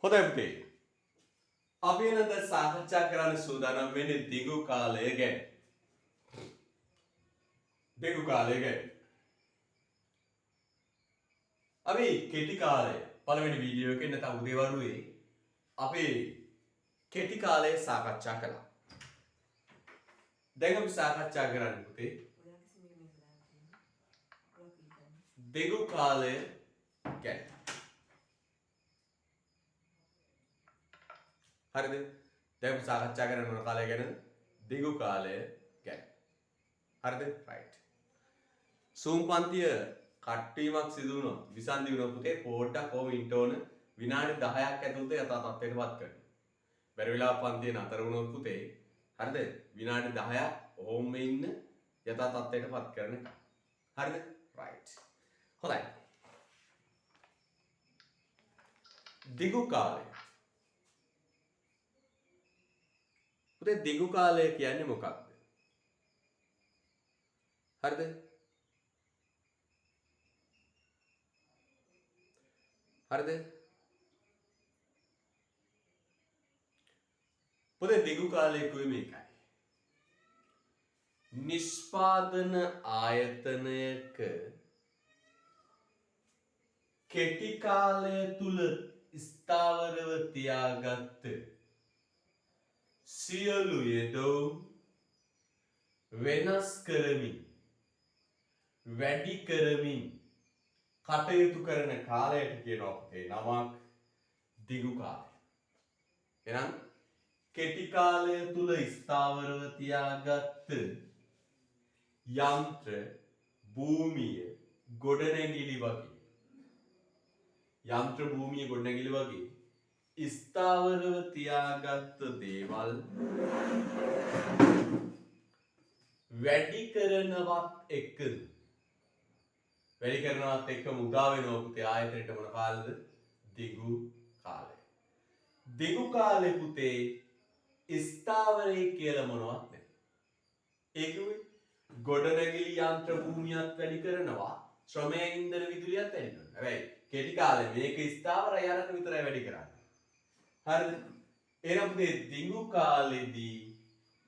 හොඳයි පුතේ. අපි එනද සාකච්ඡා කරන්න සූදානම් වෙන්නේ දිගු කාලය ගැන. දිගු කාලය ගැන. අපි කෙටි කාලය පළවෙනි වීඩියෝ එකේ නැත්නම් උදේවරුේ අපි කෙටි කාලය සාකච්ඡා කළා. දැන් අපි සාකච්ඡා කරන්නේ පුතේ දිගු කාලය ගැන. හරිද? දැන් අපි සාකච්ඡා කරන මොන කාලය ගැනද? දිගු කාලය ගැන. හරිද? රයිට්. සූම් පන්තිය කට්ටීමක් සිදු වුණොත් විසන්ධි වුණොත් පුතේ පොඩ්ඩක් ඕම ඉන්න ඕන විනාඩි 10ක් ඇතුළත යථා තත්ත්වයටපත් කරන්න. බැරි වෙලාව පන්තිය නතර වුණොත් පුතේ හරිද? විනාඩි 10ක් ඕම ඉන්න යථා තත්ත්වයටපත් කරන එක. හරිද? රයිට්. හොඳයි. දිගු කාලය. පුතේ දිගු කාලය කියන්නේ මොකක්ද? හරිද? හරිද? පුතේ දිගු කාලය කිව්වේ මේකයි. නිෂ්පාදන ආයතනයක කෙටි කාලය තුල ස්ථාවරව තියාගත්ත සියලු යෙදවුම් වෙනස් කරමින් වැඩි කරමින් කටයුතු කරන කාලයට කියනවා පුතේ නමක් දිගු කාලය. එහෙනම් කෙටි කාලය තුල ස්ථාවරව තියාගත්ත යන්ත්‍ර භූමිය ගොඩනැගිලි වගේ යන්ත්‍ර භූමිය ගොඩනැගිලි වගේ ස්ථාවරව තියාගත්ත දේවල් වැඩි කරනවත් එක්කම උදා වෙනවා පුතේ ආයතනයට මොන කාලෙද? දිගු කාලය. දිගු කාලේ පුතේ ස්ථාවරය කියලා මොනවත් නැහැ. ඒකුයි ගොඩනැගිලි යන්ත්‍ර භූමියත් වැඩි කරනවා ශ්‍රමය ඉන්ධන විදුලියත් වැඩි කරනවා. හැබැයි කෙටි කාලේ මේක ස්ථාවරය අරක විතරයි වැඩි කරන්නේ. හරිද? එහෙනම් පුතේ දිගු කාලෙදී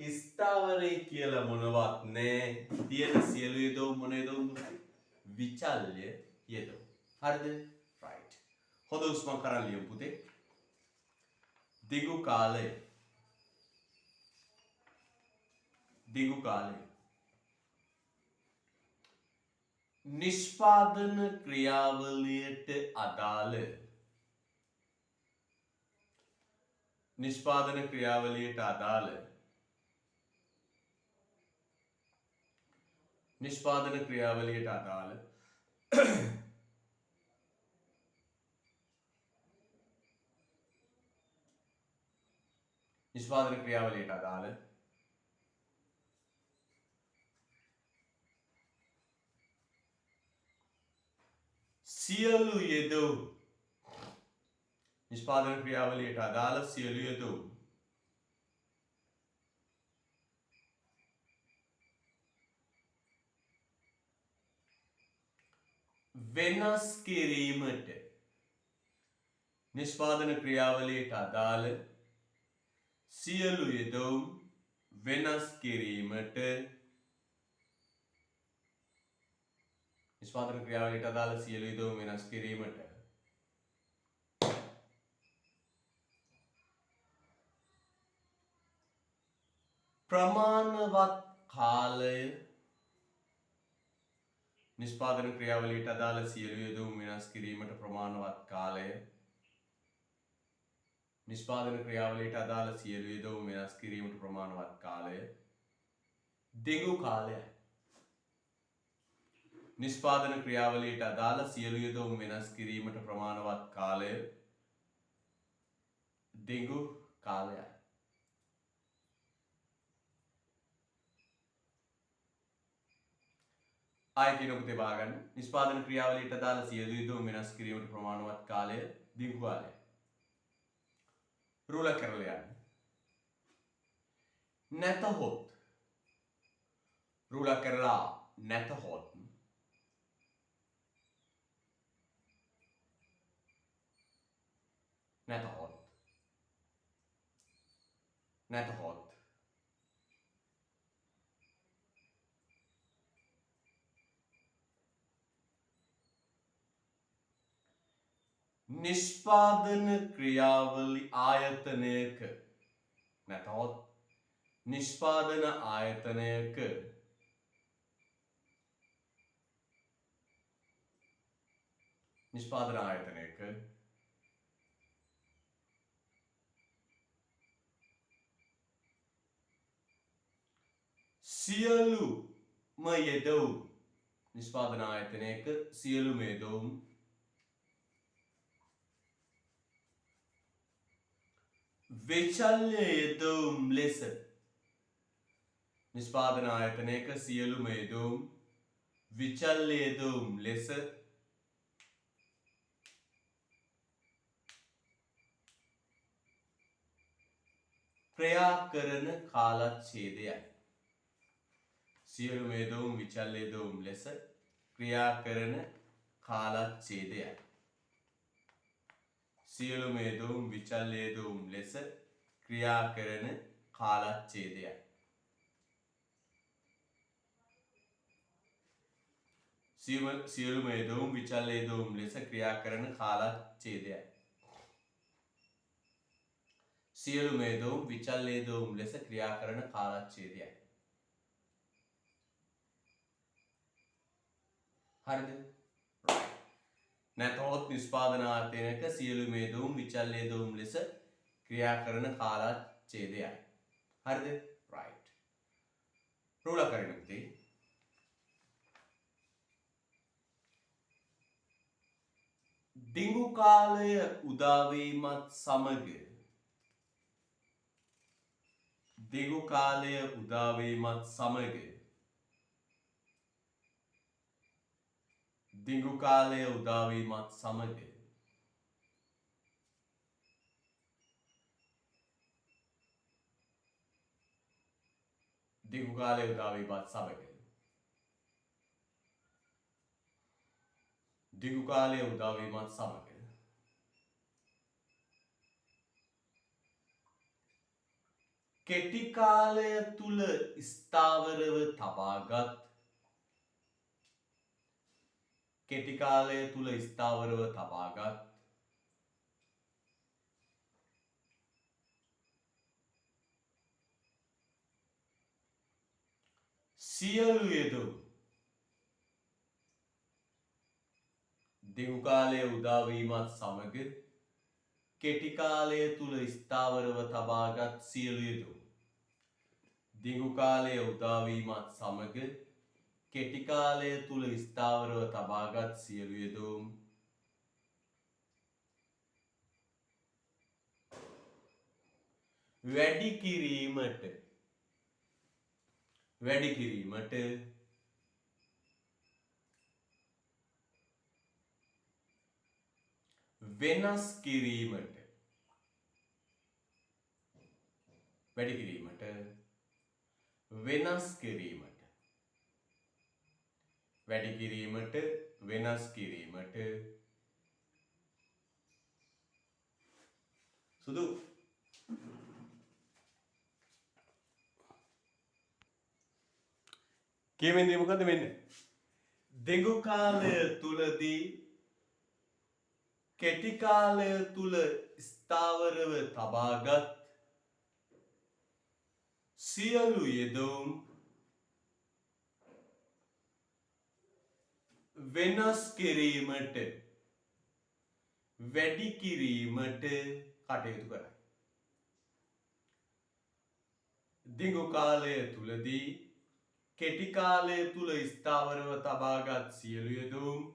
ස්ථාවරය කියලා මොනවත් නැහැ. තියෙන සියලු යෙදවුම් මොන යෙදවුම්ද? විචල්්‍ය යෙදවුම්. හරිද? රයිට්. හොඳ උස්මක් කරන් ලියමු පුතේ. දිගු කාලය. දිගු කාලය. නිෂ්පාදන ක්‍රියාවලියට අදාළ නිෂ්පාදන ක්‍රියාවලියට අදාළ නිෂ්පාදන ක්‍රියාවලියට අදාළ නිෂ්පාදන ක්‍රියාවලියට අදාළ සියලු යෙදවුම් නිෂ්පාදන ක්‍රියාවලියට අදාළ සියලු යෙදවුම් වෙනස් කිරීමට නිෂ්පාදන ක්‍රියාවලියට අදාළ සියලු යෙදවුම් වෙනස් කිරීමට නිෂ්පාදන ක්‍රියාවලියට අදාළ සියලු යෙදවුම් වෙනස් කිරීමට ප්‍රමාණවත් කාලය නිෂ්පාදන ක්‍රියාවලියට අදාළ සියලු යෙදවුම් වෙනස් කිරීමට ප්‍රමාණවත් කාලය නිෂ්පාදන ක්‍රියාවලියට අදාළ සියලු යෙදවුම් වෙනස් කිරීමට ප්‍රමාණවත් කාලය දිගු කාලයයි. නිෂ්පාදන ක්‍රියාවලියට අදාළ සියලු යෙදවුම් වෙනස් කිරීමට ප්‍රමාණවත් කාලය දිගු කාලයයි. ආයෙ කියන පුතේ බාගන්න. නිෂ්පාදන ක්‍රියාවලියට අදාළ සියලු යෙදවුම් වෙනස් කිරීමට ප්‍රමාණවත් කාලය දිගු කාලයයි. රුල කරලා යන්න. නැතහොත් රුල කරලා නැතහොත් නැතහොත් නැතහොත් නිෂ්පාදන ක්‍රියාවලි ආයතනයක නැතහොත් නිෂ්පාදන ආයතනයක නිෂ්පාදන ආයතනයක සියලුම යෙදවුම් නිෂ්පාදන ආයතනයක සියලුම යෙදවුම් විචල්්‍ය යෙදවුම් ලෙස නිෂ්පාදන ආයතනයක සියලුම යෙදවුම් විචල්්‍ය යෙදවුම් ලෙස ක්‍රියා කරන කාලච්ඡේදයයි. සියලුම යෙදවුම් විචල්්‍ය යෙදවුම් ලෙස ක්‍රියා කරන කාලච්ඡේදයයි. සියලුම යෙදවුම් විචල්්‍ය යෙදවුම් ලෙස ක්‍රියා කරන කාලච්ඡේදයයි. සියලුම යෙදවුම් විචල්්‍ය යෙදවුම් ලෙස ක්‍රියා කරන කාලච්ඡේදයයි. සියලුම යෙදවුම් විචල්්‍ය යෙදවුම් ලෙස ක්‍රියා කරන කාලච්ඡේදයයි. හරිද? නැතහොත් නිෂ්පාදන ආයතනයක සියලුම යෙදවුම් විචල්්‍ය යෙදවුම් ලෙස ක්‍රියා කරන කාලච්ඡේදයයි. හරිද? right. රූල කරන්න පුතේ. දිගු කාලය උදා වීමත් සමග දිගු කාලය උදා වීමත් සමග දිගු කාලය උදා වීමත් සමග දිගු කාලය උදා වීමත් සමග දිගු කාලය උදා වීමත් සමග කෙටි කාලය තුල ස්ථාවරව තබාගත් කෙටි කාලය තුල ස්ථාවරව තබාගත් සියලු යෙදවුම් දිගු කාලය උදා වීමත් සමග කෙටි කාලය තුල ස්ථාවරව තබාගත් සියලු යෙදවුම් දිගු කාලය උදා වීමත් සමග කෙටි කාලය තුල ස්ථාවරව තබාගත් සියලු යෙදවුම් වැඩි කිරීමට වෙනස් කිරීමට වැඩි කිරීමට වෙනස් කිරීමට වැඩි කිරීමට වෙනස් කිරීමට සුදු කියවෙන්නේ මොකද්ද මෙන්න දිගු කාලය තුලදී කෙටි කාලය තුල ස්ථාවරව තබාගත් සියලු යෙදවුම් වෙනස් කිරීමට වැඩි කිරීමට කටයුතු කරයි. දිගු කාලය තුලදී කෙටි කාලය තුල ස්ථාවරව තබාගත් සියලු යෙදවුම්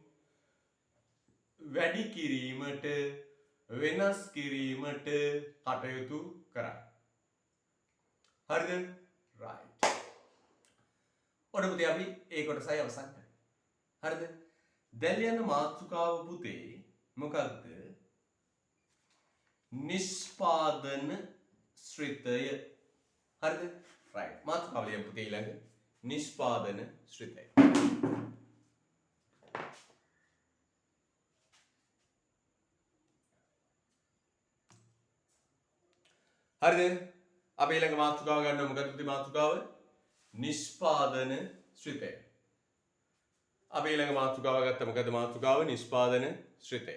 වැඩි කිරීමට වෙනස් කිරීමට කටයුතු කරයි. හරිද? right. ඔන්න පුතේ අපි ඒ කොටසයි අවසන් කරේ. හරිද? දැන් යන මාතෘකාව පුතේ මොකක්ද? නිෂ්පාදන ශ්‍රිතය. හරිද? right. මාතෘකාව ලියමු පුතේ ඊළඟ නිෂ්පාදන ශ්‍රිතය. හරිද? අපි ඊළඟ මාතෘකාව ගන්නවා. මොකක්ද පුතේ මාතෘකාව? නිෂ්පාදන ශ්‍රිතය. අපි ඊළඟ මාතෘකාව ගත්තා. මොකද මාතෘකාව? නිෂ්පාදන ශ්‍රිතය.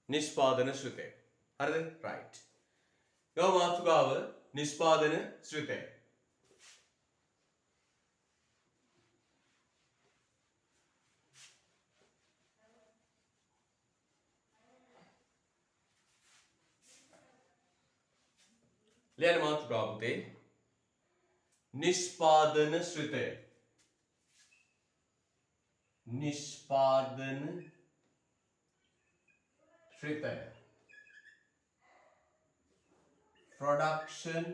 නිෂ්පාදන ශ්‍රිතය. හරිද? right. ඊළඟ මාතෘකාව නිෂ්පාදන ශ්‍රිතය. ලියන මාතෘකාව පුතේ නිෂ්පාදන ශ්‍රිතය. නිෂ්පාදන ශ්‍රිතය. production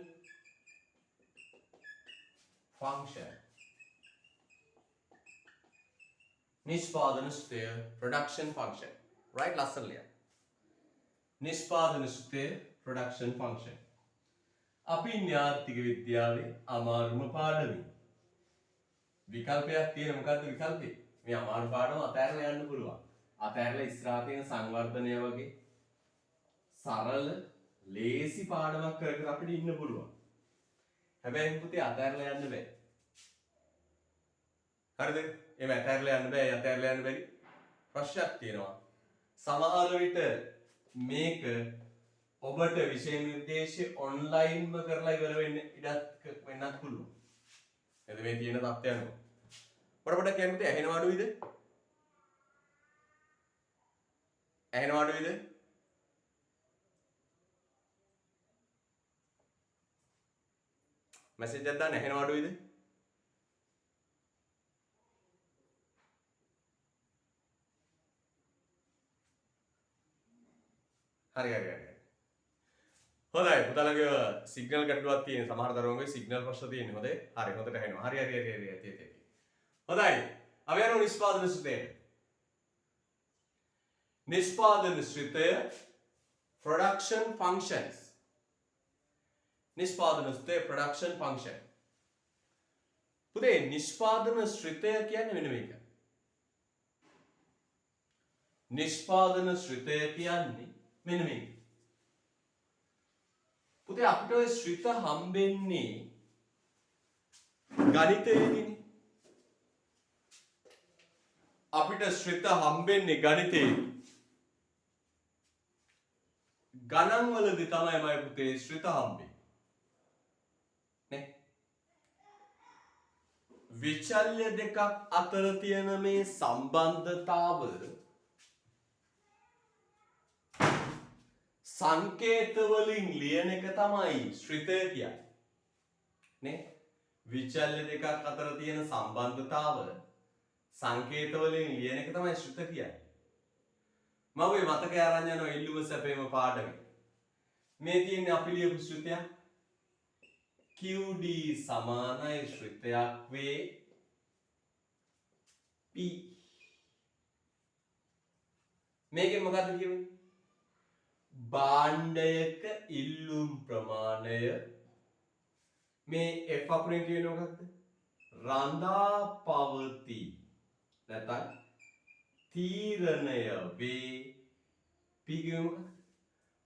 function. නිෂ්පාදන ශ්‍රිතය production function. right ලස්සන ලියන්න. නිෂ්පාදන ශ්‍රිතය production function. අපි ඉන්නේ ආර්ථික විද්‍යාවේ අමාරුම පාඩමේ. විකල්පයක් තියෙන මොකද්ද විකල්පේ? මේ අමාරු පාඩම අතහැරලා යන්න පුළුවන්. අතහැරලා ඉස්සරහා තියෙන සංවර්ධනය වගේ සරල ලේසි පාඩමක් කර කර අපිට ඉන්න පුළුවන්. හැබැයි පුතේ අතහැරලා යන්න බෑ. හරිද? එහෙම අතහැරලා යන්න බෑ. අතහැරලා යන්න බැරි ප්‍රශ්නයක් තියෙනවා. සමහර විට මේක ඔබට විෂය නිර්දේශය ඔන්ලයින්ම කරලා ඉවර වෙන්න ඉඩක් වෙන්නත් පුළුවන්. එතන මේ තියෙන තත්ත්වය අනුව. පොඩ කැමති ඇහෙනව අඩුයිද? ඇහෙනව අඩුයිද? මැසේජ් එකක් දාන්න ඇහෙනව අඩුයිද? හරි. හොඳයි පුතාලගේ සිග්නල් ගැටලුවක් තියෙන සමහර දරුවන්ගේ සිග්නල් ප්‍රශ්න තියෙන හොඳයි හරි හොඳට ඇහෙනවා හරි හොඳයි අපි යනවා නිෂ්පාදන ශ්‍රිතයට. නිෂ්පාදන ශ්‍රිතය production functions. නිෂ්පාදන ශ්‍රිතය production function. පුතේ නිෂ්පාදන ශ්‍රිතය කියන්නේ මෙන්න මේක. නිෂ්පාදන ශ්‍රිතය කියන්නේ මෙන්න මේක. පුතේ අපිට ඔය ශ්‍රිත හම්බෙන්නේ ගණිතයේදීනේ. අපිට ශ්‍රිත හම්බෙන්නේ ගණිතයේදී. ගණන් වලදී තමයි මම පුතේ ශ්‍රිත හම්බෙන්නේ. නේ? විචල්්‍ය දෙකක් අතර තියෙන මේ සම්බන්ධතාව සංකේත වලින් ලියන එක තමයි ශ්‍රිතය කියන්නේ. නේ? විචල්්‍ය දෙකක් අතර තියෙන සම්බන්ධතාව සංකේත වලින් ලියන එක තමයි ශ්‍රිත කියන්නේ. මම ඔය මතකය අරන් යනවා ඉල්ලුම සැපේම පාඩමේ. මේ තියෙන්නේ අපි ලියපු ශ්‍රිතයක්. QD සමානයි ශ්‍රිතයක් වේ P. මේකෙන් මොකද්ද කියන්නේ? භාණ්ඩයක ඉල්ලුම් ප්‍රමාණය මේ F අකුරෙන් කියන්නේ මොකක්ද? රඳා පවතී. නැත්නම් තීරණය වේ P කියන්නේ මොකක්ද?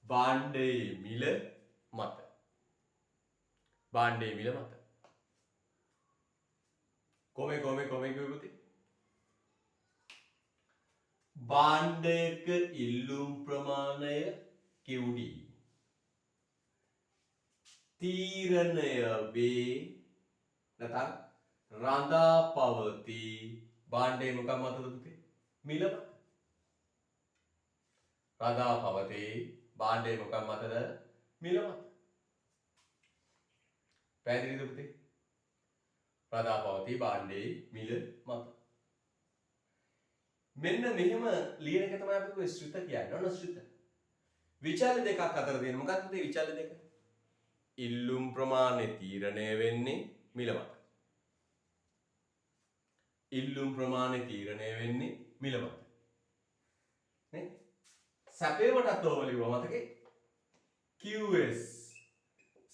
භාණ්ඩයේ මිල මත. භාණ්ඩයේ මිල මත. කොහේ කිව්වොත් භාණ්ඩයක ඉල්ලුම් ප්‍රමාණය QD තීරණය වේ නැත්නම් රඳා පවතී භාණ්ඩයේ මොකක් මතද පුතේ? මිල මත. රඳා පවතී භාණ්ඩයේ මොකක් මතද? මිල මත. පැහැදිලිද පුතේ? රඳා පවතී භාණ්ඩයේ මිල මත. මෙන්න මෙහෙම ලියන එක තමයි අපි ශ්‍රිත කියන්නේ. ඔන්න ශ්‍රිත. විචල්්‍ය දෙකක් අතර තියෙන මොකක්ද මේ විචල්්‍ය දෙක? ඉල්ලුම් ප්‍රමාණය තීරණය වෙන්නේ මිල මත. ඉල්ලුම් ප්‍රමාණය තීරණය වෙන්නේ මිල මත. නේ? සැපේවටත් ඕව ලියුවා මතකේ? QS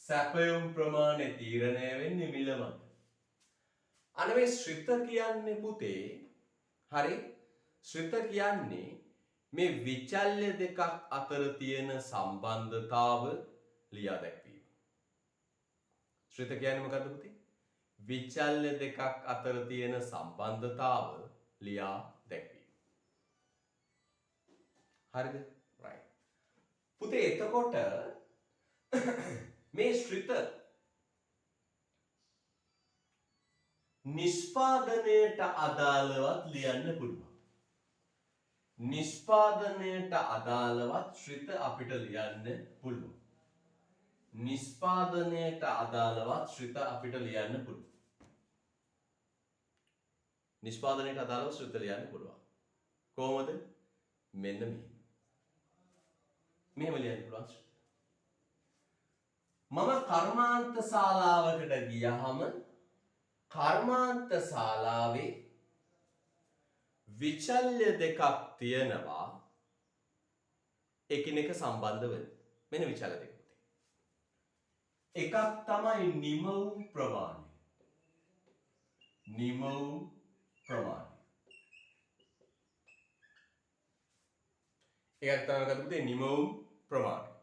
සැපයුම් ප්‍රමාණය තීරණය වෙන්නේ මිල මත. අන්න මේ ශ්‍රිත කියන්නේ පුතේ හරි ශ්‍රිත කියන්නේ මේ විචල්්‍ය දෙකක් අතර තියෙන සම්බන්ධතාව ලියා දැක්වීම. ශ්‍රිත කියන්නේ මොකද්ද පුතේ? විචල්්‍ය දෙකක් අතර තියෙන සම්බන්ධතාව ලියා දැක්වීම. හරිද? right. පුතේ එතකොට මේ ශ්‍රිත නිෂ්පාදනයට අදාළවත් ලියන්න පුළුවන්. නිෂ්පාදනයට අදාළවත් ශ්‍රිත අපිට ලියන්න පුළුවන්. නිෂ්පාදනයට අදාළවත් ශ්‍රිත අපිට ලියන්න පුළුවන්. නිෂ්පාදනයට අදාළව ශ්‍රිත ලියන්න පුළුවන්. කොහොමද? මෙන්න මෙහෙම. මෙහෙම ලියන්න පුළුවන්. මම කර්මාන්ත ශාලාවකට ගියහම කර්මාන්ත ශාලාවේ විචල්්‍ය දෙකක් තියෙනවා එකිනෙක සම්බන්ධ වෙන. මෙන්න විචල්්‍ය දෙක. එකක් තමයි නිමවුම් ප්‍රමාණය. නිමවුම් ප්‍රමාණය. එකක් තමයි මොකද පුතේ? නිමවුම් ප්‍රමාණය.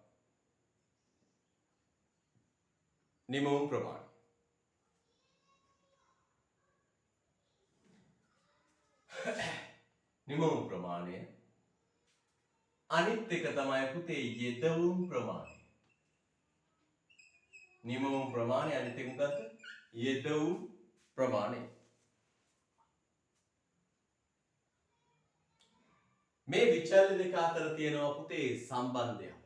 නිමවුම් ප්‍රමාණය. නිමවුම් ප්‍රමාණය. අනිත් එක තමයි පුතේ යෙදවුම් ප්‍රමාණය. නිමවුම් ප්‍රමාණය අනිත් එක මොකද්ද? යෙදවුම් ප්‍රමාණය. මේ විචල්්‍ය දෙක අතර තියෙනවා පුතේ සම්බන්ධයක්.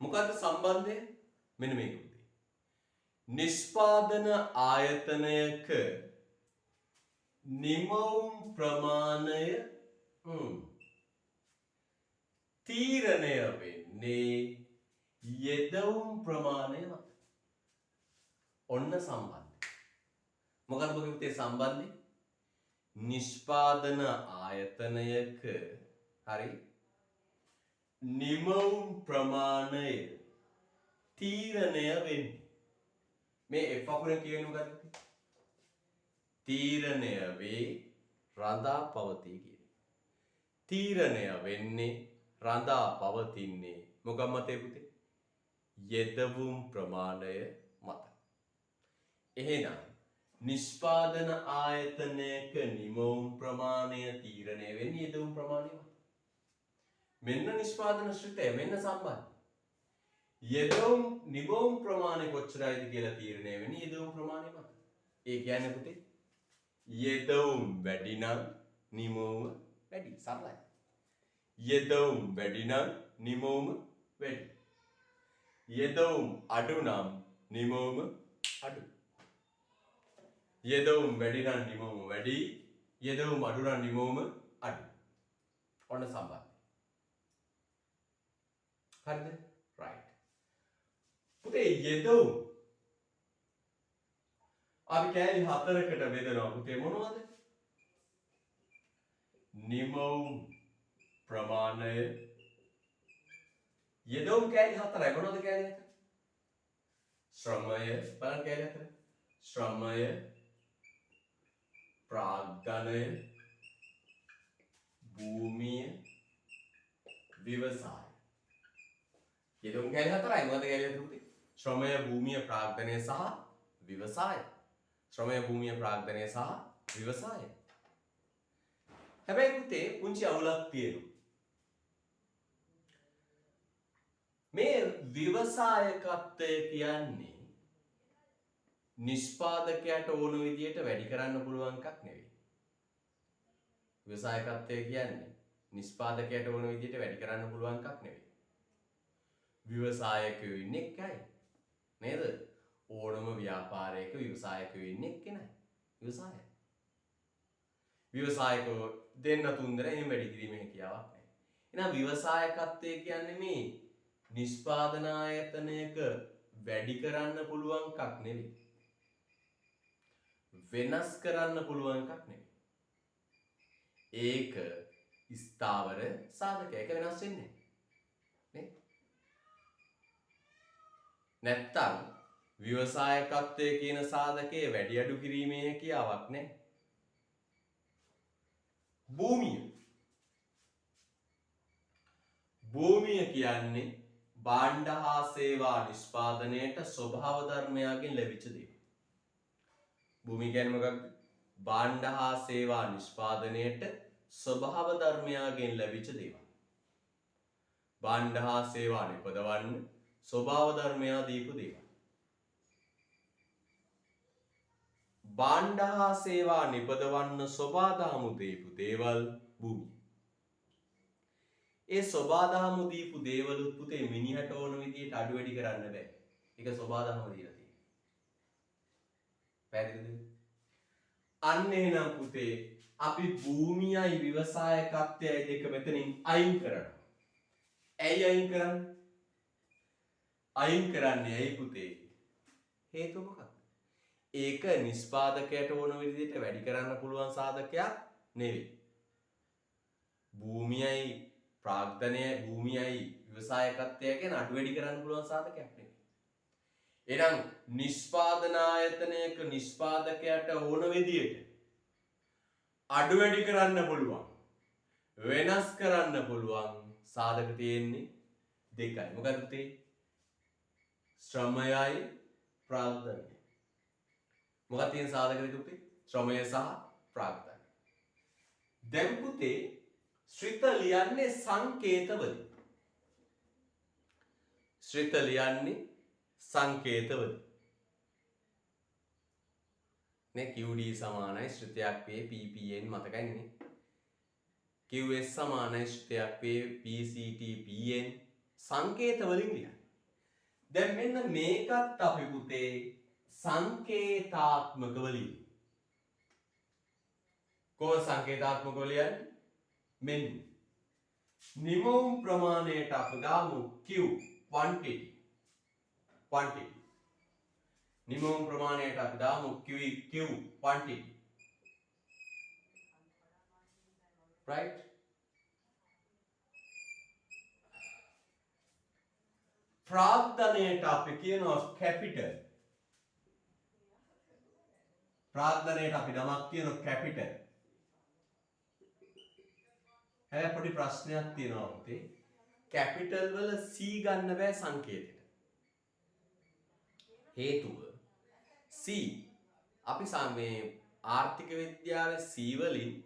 මොකද්ද සම්බන්ධය? මෙන්න මේක පුතේ. නිෂ්පාදන ආයතනයක නිමවුම් ප්‍රමාණය තීරණය වෙන්නේ යෙදවුම් ප්‍රමාණය මත. ඔන්න සම්බන්ධය. මොකක්ද පුතේ සම්බන්ධය? නිෂ්පාදන ආයතනයක හරි නිමවුම් ප්‍රමාණය තීරණය වෙන්නේ. මේ F අකුරෙන් කියන්නේ මොකක්ද? තීරණය වේ රඳා පවතී කියන්නේ. තීරණය වෙන්නේ රඳා පවතින්නේ මොකක් මතේ පුතේ? යෙදවුම් ප්‍රමාණය මත. එහෙනම් නිෂ්පාදන ආයතනයක නිමවුම් ප්‍රමාණය තීරණය වෙන්නේ යෙදවුම් ප්‍රමාණය මත. මෙන්න නිෂ්පාදන ශ්‍රිතය මෙන්න සම්බන්ධය. යෙදවුම් නිමවුම් ප්‍රමාණය කොච්චරයිද කියලා තීරණය වෙන්නේ යෙදවුම් ප්‍රමාණය මත. ඒ කියන්නේ පුතේ යෙදවුම් වැඩි නම් නිමවුම වැඩි. සරලයි. යෙදවුම් වැඩි නම් නිමවුම වැඩි. යෙදවුම් අඩු නම් නිමවුම අඩු. යෙදවුම් වැඩි නම් නිමවුම වැඩි. යෙදවුම් අඩු නම් නිමවුම අඩු. ඔන්න සම්බන්ධය. හරිද? right. පුතේ යෙදවුම් අපි කෑලි 4කට බෙදනවා පුතේ මොනවද? නිමවුම් ප්‍රමාණය යෙදවුම් කෑලි 4යි. මොනවද කෑලි 4? ශ්‍රමය බලන්න කෑලි 4. ශ්‍රමය ප්‍රාග්ධනය භූමිය ව්‍යවසාය. යෙදවුම් කෑලි 4යි. මොකද කෑලි 4 පුතේ? ශ්‍රමය භූමිය ප්‍රාග්ධනය සහ ව්‍යවසාය. ශ්‍රමය භූමිය ප්‍රාග්ධනය සහ ව්‍යවසාය. හැබැයි පුතේ පුංචි අවුලක් තියෙනවා. මේ ව්‍යවසායකත්වය කියන්නේ නිෂ්පාදකයාට ඕන විදියට වැඩි කරන්න පුළුවන් එකක් නෙවෙයි. ව්‍යවසායකත්වය කියන්නේ නිෂ්පාදකයාට ඕන විදියට වැඩි කරන්න පුළුවන් එකක් නෙවෙයි. ව්‍යවසායකයෝ ඉන්නේ එකයි. නේද? ඕනම ව්‍යාපාරයක ව්‍යවසායකයෝ ඉන්නේ එක්කෙනයි. ව්‍යවසායය. ව්‍යවසායකයෝ දෙන්න තුන් දෙනා එහෙම වැඩි කිරීමේ හැකියාවක් නැහැ. එහෙනම් ව්‍යවසායකත්වය කියන්නේ මේ නිෂ්පාදන ආයතනයක වැඩි කරන්න පුළුවන් එකක් නෙවෙයි. වෙනස් කරන්න පුළුවන් එකක් නෙවෙයි. ඒක ස්ථාවර සාධකයක්. ඒක වෙනස් වෙන්නේ නැහැ. නැත්තම් ව්‍යවසායකත්වයේ කියන සාධකයේ වැඩි අඩු කිරීමේ හැකියාවක් නැහැ. භූමිය භූමිය කියන්නේ භාණ්ඩ හා සේවා නිෂ්පාදනයට ස්වභාව ධර්මයන්ගෙන් ලැබිච්ච දේ. භූමිය කියන්නේ මොකක්ද? භාණ්ඩ හා සේවා නිෂ්පාදනයට ස්වභාව ධර්මයන්ගෙන් ලැබිච්ච දේවල්. භාණ්ඩ හා සේවා නිපදවන්න ස්වභාව ධර්මයා දීපු දේවල්. භාණ්ඩ හා සේවා නිපදවන්න සබාදාමු දීපු දේවල් භූමිය. ඒ සබාදාමු දීපු දේවලුත් පුතේ මිනිහට ඕන විදිහට අඩු වැඩි කරන්න බෑ. ඒක සබාදාමු දීලා තියෙන්නේ. පැහැදිලිද? අන්න එහෙනම් පුතේ අපි භූමියයි ව්‍යවසායකත්වයයි දෙක මෙතනින් අයින් කරනවා. ඇයි අයින් කරන්නේ? අයින් කරන්නේ ඇයි පුතේ? හේතුව මොකක්ද? ඒක නිෂ්පාදකයට ඕන විදිහට වැඩි කරන්න පුළුවන් සාධකයක් නෙවෙයි. භූමියයි ප්‍රාග්ධනයයි භූමියයි ව්‍යවසායකත්වය ගැන අඩු වැඩි කරන්න පුළුවන් සාධකයක් නෙවෙයි. එහෙනම් නිෂ්පාදන ආයතනයක නිෂ්පාදකයට ඕන විදිහට අඩු වැඩි කරන්න පුළුවන් වෙනස් කරන්න පුළුවන් සාධක තියෙන්නේ දෙකයි. මොකද පුතේ? ශ්‍රමයයි ප්‍රාග්ධනයයි. මොකක්ද තියෙන සාධක දෙක පුතේ? ශ්‍රමය සහ ප්‍රාග්ධනය. දැන් පුතේ ශ්‍රිත ලියන්නේ සංකේතවලින්. ශ්‍රිත ලියන්නේ සංකේතවලින්. නේ QD සමානයි ශ්‍රිතයක් වේ PPN මතකයි නේ. QS සමානයි ශ්‍රිතයක් වේ PCT PN සංකේතවලින් ලියන්නේ. දැන් මෙන්න මේකත් අපි පුතේ සංකේතාත්මකව ලියමු. කොහොම සංකේතාත්මකව ලියන්නේ? මෙන්න නිමවුම් ප්‍රමාණයට අපි ගාමු Q quantity. නිමවුම් ප්‍රමාණයට අපි දාමු Q quantity. Right? ප්‍රාග්ධනයට අපි කියනවා capital. ප්‍රාග්ධනයට අපි නමක් කියනවා capital. හැබැයි පොඩි ප්‍රශ්නයක් තියෙනවා පුතේ. capital වල C ගන්න බෑ සංකේතෙට. හේතුව C අපි මේ ආර්ථික විද්‍යාවේ C වලින්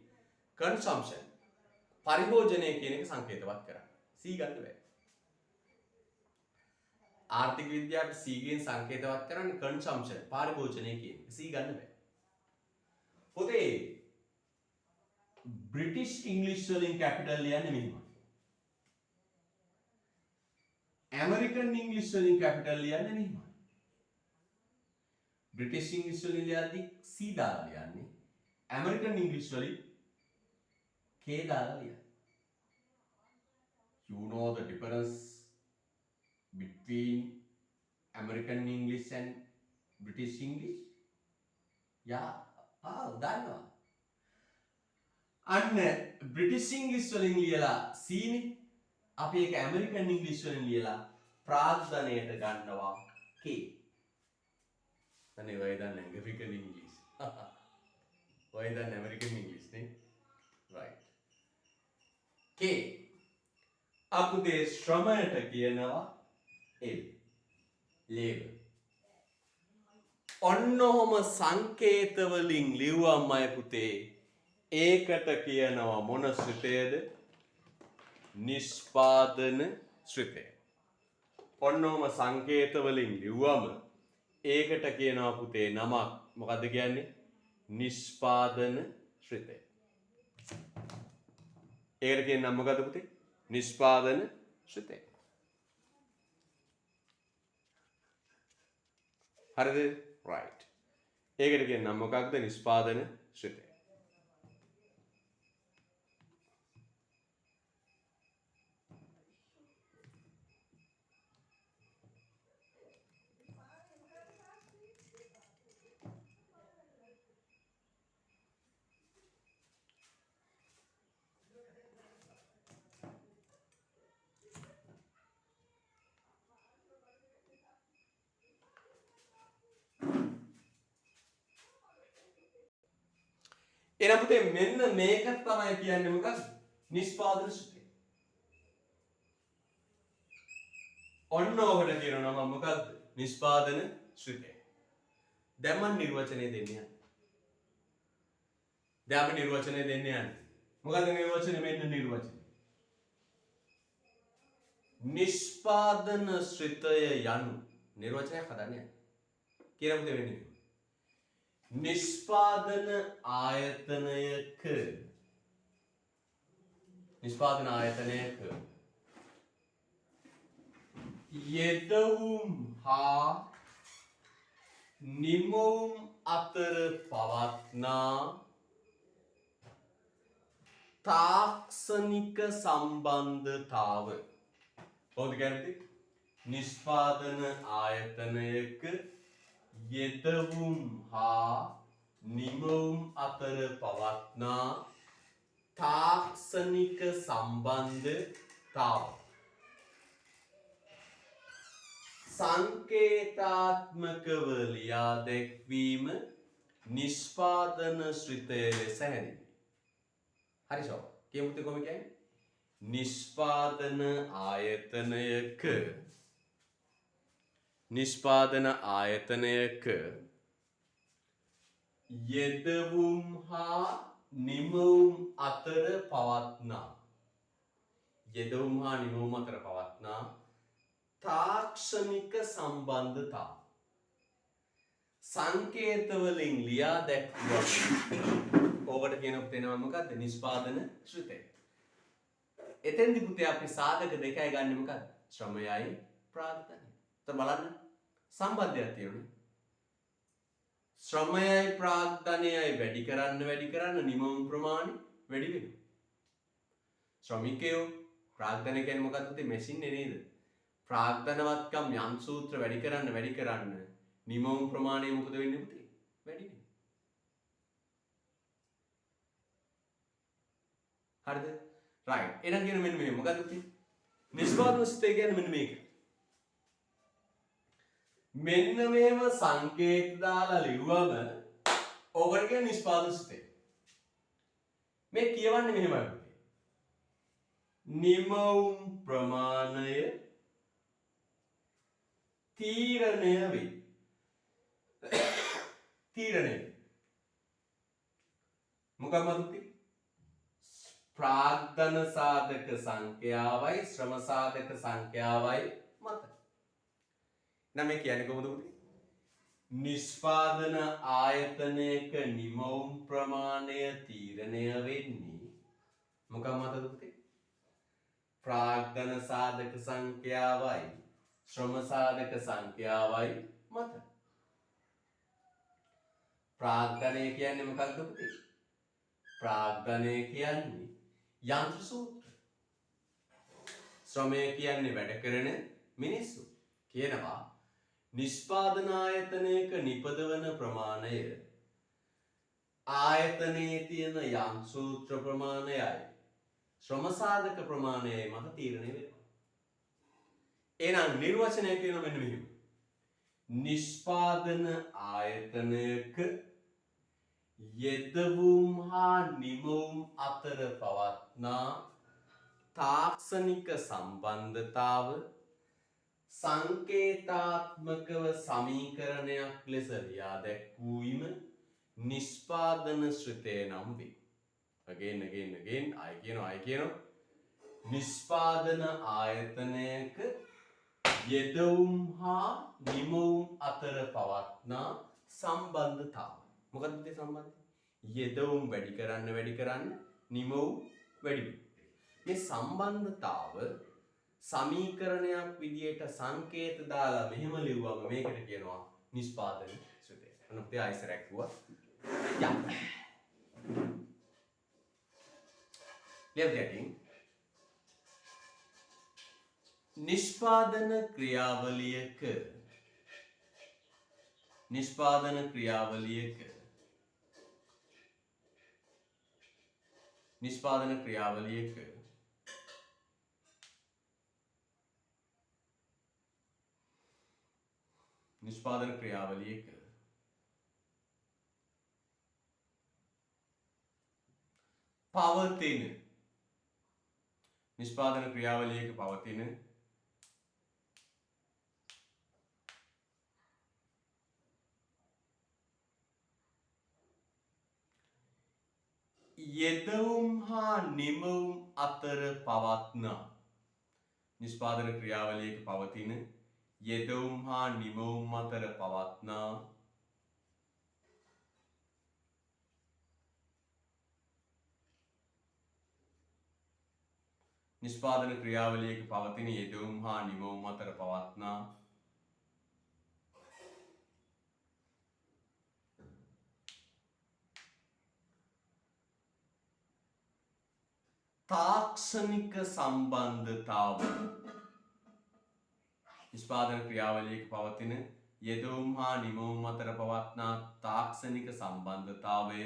consumption පරිභෝජනය කියන එක සංකේතවත් කරන්නේ. C ගන්න බෑ. ආර්ථික විද්‍යාවේ C ගෙන් සංකේතවත් කරන්නේ consumption පරිභෝජනය කියන එක. C ගන්න බෑ. පොතේ British English වලින් capital ලියන්නේ මෙහෙමයි. American English වලින් capital ලියන්නේ මෙහෙමයි. British English වලින් ලියද්දි C දාලා ලියන්නේ. American English වලින් K දාලා ලියන්නේ. You know the difference between American English and British English? Yeah. දන්නවා. අන්න British English වලින් ලියලා C නේ. අපි ඒක American English වලින් ලියලා ප්‍රාග්ධනයට ගන්නවා K. අනේ ඔය දන්නේ American English. ඔය දන්නේ American English නේ. Right. K. අපුතේ ශ්‍රමයට කියනවා L. labor. ඔන්නෝම සංකේත වලින් ලිව්වම අය පුතේ ඒකට කියනවා මොන ශ්‍රිතයද? නිෂ්පාදන ශ්‍රිතය. ඔන්නෝම සංකේත වලින් ලිව්වම ඒකට කියනවා පුතේ නමක් මොකද්ද කියන්නේ? නිෂ්පාදන ශ්‍රිතය. ඒකට කියන නම මොකද්ද පුතේ? නිෂ්පාදන ශ්‍රිතය. හරිද? right. ඒකට කියන නම මොකක්ද? නිෂ්පාදන ශ්‍රිතය. එහෙනම් පුතේ මෙන්න මේක තමයි කියන්නේ මොකක්ද? නිෂ්පාදන ශ්‍රිතය. ඔන්න ඔකට කියනවා මම මොකක්ද? නිෂ්පාදන ශ්‍රිතය. දැන් මම නිර්වචනය දෙන්න යන්නේ. දැන් අපි නිර්වචනය දෙන්න යන්නේ. මොකද්ද නිර්වචනය? මෙන්න නිර්වචනය. නිෂ්පාදන ශ්‍රිතය යනු නිර්වචනයක් හදන්නේ. කියලා මොකද වෙන්නේ? නිෂ්පාදන ආයතනයක යෙදවුම් හා නිමවුම් අතර පවත්නා තාක්ෂණික සම්බන්ධතාව. කොහොමද කියන්නේ? නිෂ්පාදන ආයතනයක යෙදවුම් හා නිමවුම් අතර පවත්නා තාක්ෂණික සම්බන්ධතාව. සංකේතාත්මකව ලියා දැක්වීම නිෂ්පාදන ශ්‍රිතය ලෙස හැඳින්වේ. හරි සෝ. කියමුද කොහොමද කියන්නේ? නිෂ්පාදන ආයතනයක යෙදවුම් හා නිමවුම් අතර පවත්නා තාක්ෂණික සම්බන්ධතාව. සංකේත වලින් ලියා දැක්වුවම ඕකට කියනකොට එනවා මොකද්ද? නිෂ්පාදන ශ්‍රිතය. එතෙන්දි පුතේ අපි සාධක දෙකයි ගන්න මොකද්ද? ශ්‍රමයයි ප්‍රාග්ධනයයි. එතන බලන්න සම්බන්ධයක් තියෙනවා. ශ්‍රමයයි ප්‍රාග්ධනයයි වැඩි කරන්න නිමවුම් ප්‍රමාණය වැඩි වෙනවා. ශ්‍රමිකයෝ ප්‍රාග්ධනය කියන්නේ මොකද්ද පුතේ? මැෂින් නේද? ප්‍රාග්ධනවත්කම් යම් සූත්‍ර වැඩි කරන්න නිමවුම් ප්‍රමාණය මොකද වෙන්නේ පුතේ? වැඩි වෙනවා. හරිද? right. එහෙනම් කියන මෙන්න මේ මොකද්ද පුතේ? නිෂ්පාදන ශ්‍රිතය කියන්නේ මෙන්න මේක. මෙන්න මේව සංකේත දාලා ලිව්වම ඕකට කියන නිෂ්පාදන ශ්‍රිතය. මේ කියවන්නේ මෙහෙමයි පුතේ. නිමවුම් ප්‍රමාණය තීරණය වේ. මොකක්ද පුතේ? ප්‍රාග්ධන සාධක සංඛ්‍යාවයි ශ්‍රම සාධක සංඛ්‍යාවයි මත. නම් මේ කියන්නේ කොහොමද පුතේ? නිෂ්පාදන ආයතනයක නිමවුම් ප්‍රමාණය තීරණය වෙන්නේ මොකක් මතද පුතේ? ප්‍රාග්ධන සාධක සංඛ්‍යාවයි ශ්‍රම සාධක සංඛ්‍යාවයි මත. ප්‍රාග්ධනය කියන්නේ මොකක්ද පුතේ? ප්‍රාග්ධනය කියන්නේ යන්ත්‍ර සූත්‍ර. ශ්‍රමය කියන්නේ වැඩ කරන මිනිස්සු. කියනවා නිෂ්පාදන ආයතනයක නිපදවන ප්‍රමාණය ආයතනයේ තියෙන යම් සූත්‍ර ප්‍රමාණයයි ශ්‍රම සාධක ප්‍රමාණයයි මත තීරණය වෙනවා. එහෙනම් නිර්වචනය කියන මෙන්න මෙහෙම. නිෂ්පාදන ආයතනයක යෙදවුම් හා නිමවුම් අතර පවත්නා තාක්ෂණික සම්බන්ධතාව සංකේතාත්මකව සමීකරණයක් ලෙස ලියා දැක්වීම නිෂ්පාදන ශ්‍රිතය නම් වේ. again I කියනවා නිෂ්පාදන ආයතනයක යෙදවුම් හා නිමවුම් අතර පවත්නා සම්බන්ධතාව. මොකක්ද මේ සම්බන්ධය? යෙදවුම් වැඩි කරන්න නිමවුම් වැඩි වෙනවා. මේ සම්බන්ධතාව සමීකරණයක් විදියට සංකේත දාලා මෙහෙම ලිව්වම මේකට කියනවා නිෂ්පාදන ශ්‍රිතය. අන්න පුතේ ආයෙසරක් කිව්වා. යා. Getting නිෂ්පාදන ක්‍රියාවලියක පවතින යෙදවුම් හා නිමවුම් අතර පවත්නා නිෂ්පාදන ක්‍රියාවලියක පවතින යෙදවුම් හා නිමවුම් අතර පවත්නා නිෂ්පාදන ක්‍රියාවලියක පවතින යෙදවුම් හා නිමවුම් අතර පවත්නා තාක්ෂණික සම්බන්ධතාව නිෂ්පාදන ක්‍රියාවලියක පවතින යෙදවුම් හා නිමවුම් අතර පවත්නා තාක්ෂණික සම්බන්ධතාවය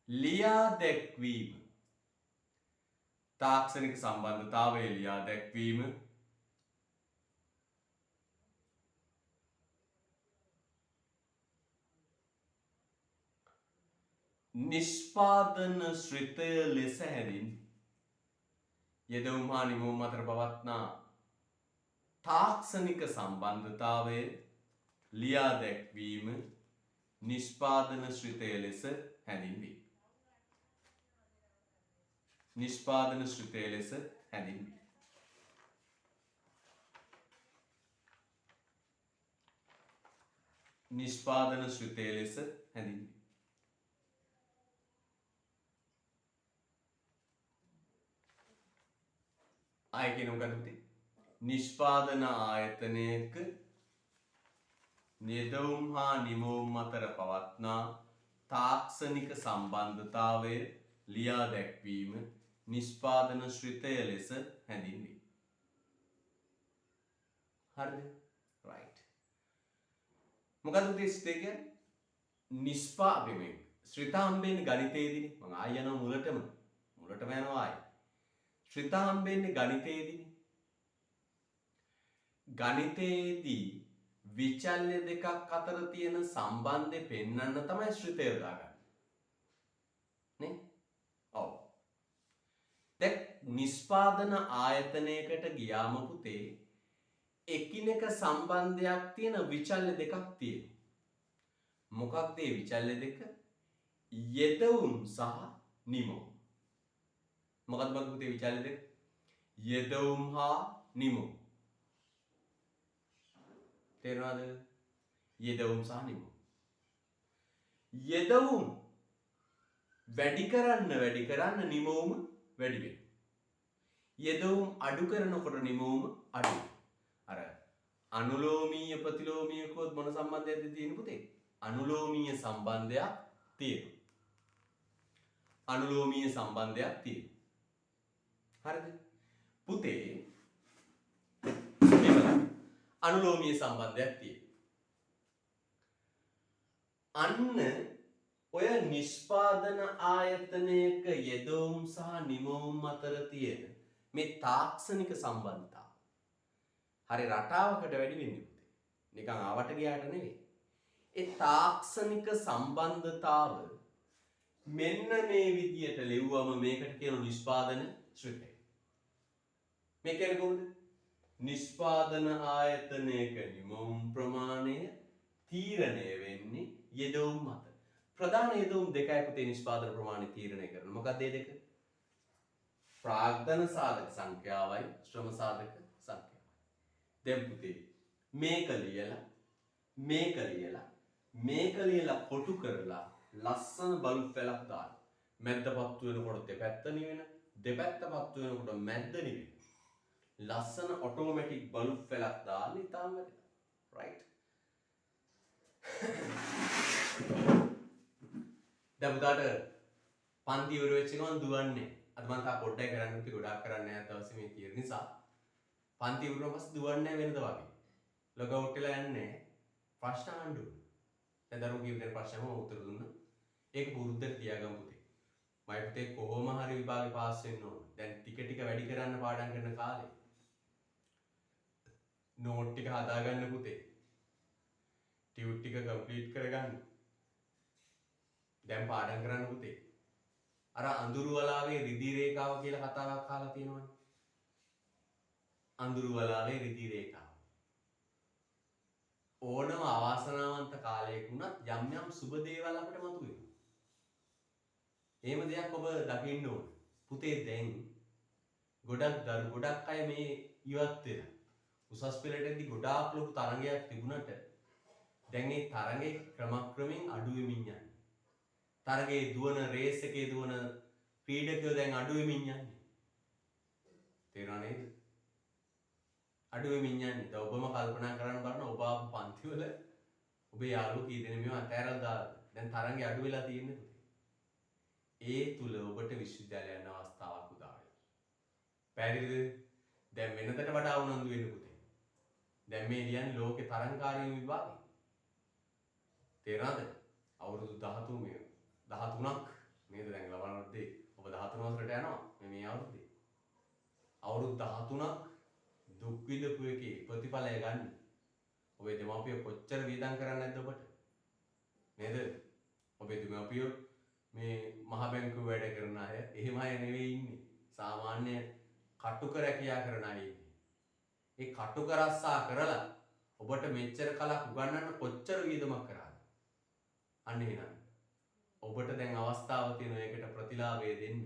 ලියා දැක්වීම තාක්ෂණික සම්බන්ධතාවය ලියා දැක්වීම නිෂ්පාදන ශ්‍රිතය ලෙස හැඳින්වේ. යෙදවුම් හා නිමවුම් අතර පවත්නා තාක්ෂණික සම්බන්ධතාවය ලියා දැක්වීම නිෂ්පාදන ශ්‍රිතය ලෙස හැඳින්වේ. නිෂ්පාදන ශ්‍රිතය ලෙස හැඳින්වේ. නිෂ්පාදන ශ්‍රිතය ලෙස හැඳින්වේ. ආය කියන මොකද පුතේ? නිෂ්පාදන ආයතනයක යෙදවුම් හා නිමවුම් අතර පවත්නා තාක්ෂණික සම්බන්ධතාවය ලියා දැක්වීම නිෂ්පාදන ශ්‍රිතය ලෙස හැඳින්වේ. හරිද? right. මොකද පුතේ ශ්‍රිතය කියන්නේ? නිෂ්පාදනයේ ශ්‍රිතාම්බෙන්නේ ගණිතයේදීනේ. මම ආය යනවා මුලටම යනවා ආයි. ශ්‍රිතාම්බෙන්නේ ගණිතයේදීනේ. ගණිතයේදී විචල්්‍ය දෙකක් අතර තියෙන සම්බන්ධය පෙන්වන්න තමයි ශ්‍රිතය දාගන්නේ. නේ? ඔව්. දැන් නිෂ්පාදන ආයතනයකට ගියාම පුතේ එකිනෙක සම්බන්ධයක් තියෙන විචල්්‍ය දෙකක් තියෙනවා. මොකක්ද මේ විචල්්‍ය දෙක? යෙදවුම් සහ නිමවුම්. මොකක්ද බලන්න පුතේ විචල්්‍ය දෙක? යෙදවුම් හා නිමවුම්. තේරෙනවද? යෙදවුම් සහ නිමවුම්. යෙදවුම් වැඩි කරන්න නිමවුම වැඩි වෙනවා. යෙදවුම් අඩු කරනකොට නිමවුම අඩු වෙනවා. අර අනුලෝමීය ප්‍රතිලෝමීය කොත් මොන සම්බන්ධයක්ද තියෙන්නේ පුතේ? අනුලෝමීය සම්බන්ධයක් තියෙනවා. අනුලෝමීය සම්බන්ධයක් තියෙනවා. හරිද? පුතේ අනුලෝමීය සම්බන්ධයක් තියෙනවා. අන්න ඔය නිෂ්පාදන ආයතනයක යෙදවුම් සහ නිමවුම් අතර තියෙන මේ තාක්ෂණික සම්බන්ධතාව හරි රටාවකට වැඩි වෙන්නේ පුතේ. නිකන් ආවට ගියාට නෙවෙයි. ඒ තාක්ෂණික සම්බන්ධතාව මෙන්න මේ විදියට ලිව්වම මේකට කියන නිෂ්පාදන ශ්‍රිතය. මේ කියන්නේ කොහොමද? නිෂ්පාදන ආයතනයක නිමවුම් ප්‍රමාණය තීරණය වෙන්නේ යෙදවුම් මත. ප්‍රධාන යෙදවුම් දෙකයි පුතේ නිෂ්පාදන ප්‍රමාණය තීරණය කරන්නේ. මොකක්ද මේ දෙක? ප්‍රාග්ධන සාධක සංඛ්‍යාවයි ශ්‍රම සාධක සංඛ්‍යාවයි. දැන් පුතේ මේක ලියලා කොටු කරලා ලස්සන බල්බ් පැලක් දාන්න. මැද්දපත්තු වෙනකොට දෙපැත්ත නිවෙන, දෙපැත්තපත්තු වෙනකොට මැද්ද නිවෙන. ලස්සන ඔටෝමැටික් බල්බ් පැලක් දාන්න ඉතාම වැදගත්. right? දැන් පුතාට පන්ති ඉවර වෙච්ච ගමන් දුවන්නේ. අද මම තා පොඩ්ඩක් කරන්න ඉති ගොඩාක් කරන්න නැහැ දවසේ මේ තියෙන නිසා. පන්ති ඉවර වුණාම පස්සේ දුවන්නේ වෙනද වගේ. ලොග් අවුට් වෙලා යන්නේ ප්‍රශ්න අහන්න ඕන. දැන් දරුවෝ කියපු දේ ප්‍රශ්නම උත්තර දුන්නා. ඒක පුරුද්දට තියාගමු පුතේ. මම පුතේ කොහොම හරි විභාගේ පාස් වෙන්න ඕන. දැන් ටික වැඩි කරන්න පාඩම් කරන කාලේ. නෝට් ටික හදාගන්න පුතේ. ටියුට් ටික කම්ප්ලීට් කරගන්න. දැන් පාඩම් කරන්න පුතේ. අර අඳුරු වලාවේ රිදී රේඛාව කියලා කතාවක් අහලා තියෙනවනේ. අඳුරු වලාවේ රිදී රේඛාව. සුබ දේවල් අපිට මතුවෙනවා. එහෙම දෙයක් ඔබ දකින්න ඕන. පුතේ දැන් ගොඩක් අය මේ ඉවත් වෙලා. උසස් පෙළටදී ගොඩාක් ලොකු තරංගයක් තිබුණට දැන් ඒ තරංගේ ක්‍රමක්‍රමයෙන් අඩු වෙමින් යන්නේ. තරගේ දුවන රේස් එකේ දුවන ක්‍රීඩකයෝ දැන් අඩු වෙමින් යන්නේ. තේරුණා නේද? අඩු වෙමින් යන්නේ. දැන් ඔබම කල්පනා කරන්න බලන්න ඔබ ආපු පන්තිවල ඔබේ යාළුවෝ කී දෙනෙක් මේව අතෑරලා දාලා දැන් තරංගේ අඩු වෙලා තියෙන්නේ පුතේ. ඒ තුල ඔබට විශ්වවිද්‍යාලය යන අවස්ථාවක් උදා වෙනවා. පැහැදිලිද? දැන් වෙනදට වඩා උනන්දු වෙන්න පුතේ. දැන් මේ ලියන්නේ ලෝකේ තරංකාරීන් විභාගේ. තේරෙනවද? අවුරුදු 13 මේ 13ක් නේද දැන් ලබනවද්දී ඔබ 13 වසරට යනවා මේ අවුරුද්දේ. අවුරුදු 13ක් දුක් විඳපු එකේ ප්‍රතිඵලය ගන්න. ඔබේ දෙමාපියෝ කොච්චර වේදම් කරන්නේ නැද්ද ඔබට? නේද? ඔබේ දෙමාපියෝ මේ මහ බැංකුවේ වැඩ කරන අය එහෙම අය නෙවෙයි ඉන්නේ. සාමාන්‍ය කටුක රැකියා කරන අය ඉන්නේ. ඒ කටුක රස්සා කරලා ඔබට මෙච්චර කලක් උගන්වන්න කොච්චර වේදමක් කරාද? අන්න එහෙනම් ඔබට දැන් අවස්ථාව තියෙනවා ඒකට ප්‍රතිලාභය දෙන්න.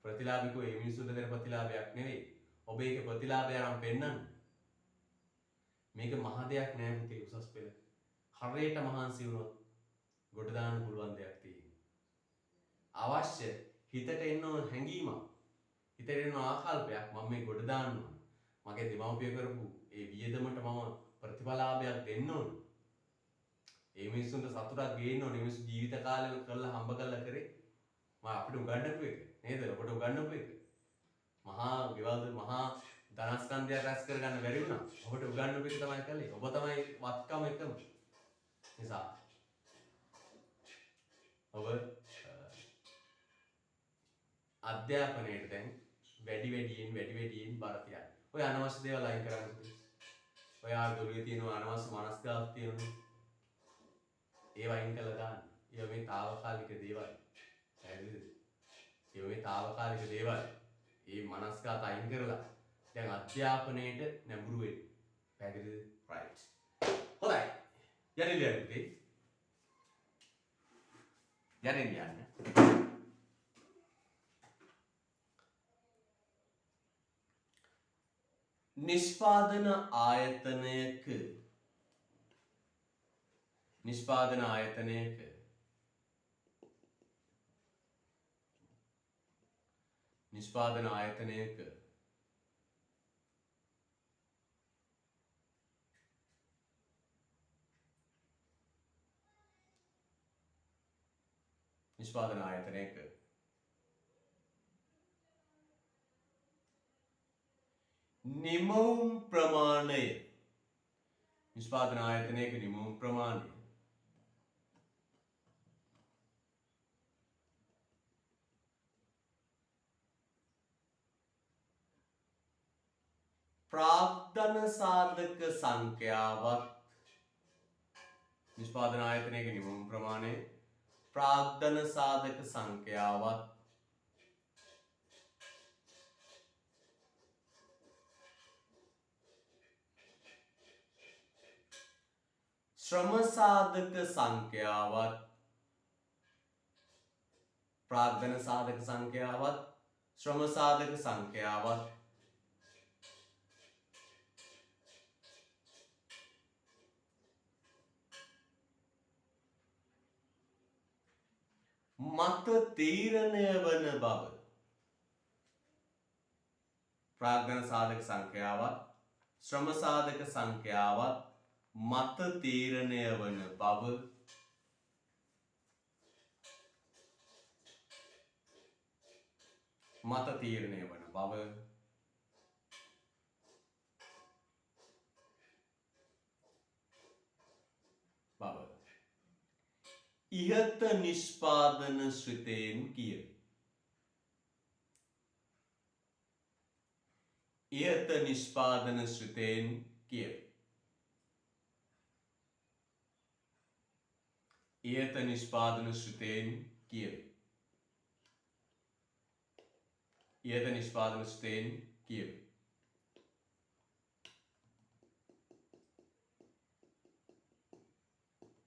ප්‍රතිලාභිකෝ මේ මිනිස්සුන්ට දෙන ප්‍රතිලාභයක් නෙවෙයි. ඔබ ඒකේ ප්‍රතිලාභය අරන් පෙන්නන්න. මේක මහ දෙයක් නෑ පුතේ උසස් පෙළ. හරියට මහන්සි වුණොත් ගොඩ දාන්න පුළුවන් දෙයක් තියෙනවා. අවශ්‍ය හිතට එන්න ඕන හැඟීමක්. හිතට එන්න ආකල්පයක් මම මේ ගොඩ දාන්න ඕන. මගේ දෙමව්පිය කරපු ඒ වියදමට මම ප්‍රතිඵලාභයක් දෙන්න ඕන. ඒ මිනිස්සුන්ට සතුටක් ගේන්න ඕනේ. මිනිස්සු ජීවිත කාලෙම කරලා හම්බ කරලා කරේ මම අපිට උගන්වපු එක නේද? ඔබට උගන්වපු එක. මහා ගෙවල්ද මහා ධනස්කන්ධයක් රැස් කරගන්න බැරි වුණා. ඔබට උගන්වපු එක තමයි කළේ. ඔබ තමයි වත්කම එකම. නිසා ඔබ අධ්‍යාපනයට දැන් වැඩි වැඩියෙන් බර තියන්න. ඔය අනවශ්‍ය දේවල් අයින් කරන්න. ඔයා දොළුවේ තියෙන අනවශ්‍ය මනස්ගාත තියෙනවා. ඒව අයින් කළා දාන්න. ඒව මේ తాවකාලික දේවල්. පැහැදිලිද? ඒව මේ తాවකාලික දේවල්. මේ මනස්ගත අයින් කරලා දැන් අධ්‍යාපනයේට නැඹුරු වෙන්න. පැහැදිලිද? රයිට්. හොඳයි. යන්න පුතේ. යන්න. නිෂ්පාදන ආයතනයක නිමවුම් ප්‍රමාණය ප්‍රාග්ධන සාධක සංඛ්‍යාවත් නිෂ්පාදන ආයතනයක නිමවුම් ප්‍රමාණය ප්‍රාග්ධන සාධක සංඛ්‍යාවත් ශ්‍රම සාධක සංඛ්‍යාවත් ප්‍රාග්ධන සාධක සංඛ්‍යාවත් ශ්‍රම සාධක සංඛ්‍යාවත් මත තීරණය වන බව. ප්‍රාග්ධන සාධක සංඛ්‍යාවත් ශ්‍රම සාධක සංඛ්‍යාවත් මත තීරණය වන බව ඉහත නිෂ්පාදන ශ්‍රිතයෙන් කියයි. ඉහත නිෂ්පාදන ශ්‍රිතයෙන් කියයි. ඉහත නිෂ්පාදන ශ්‍රිතයෙන් කියයි. ඉහත නිෂ්පාදන ශ්‍රිතයෙන් කියයි.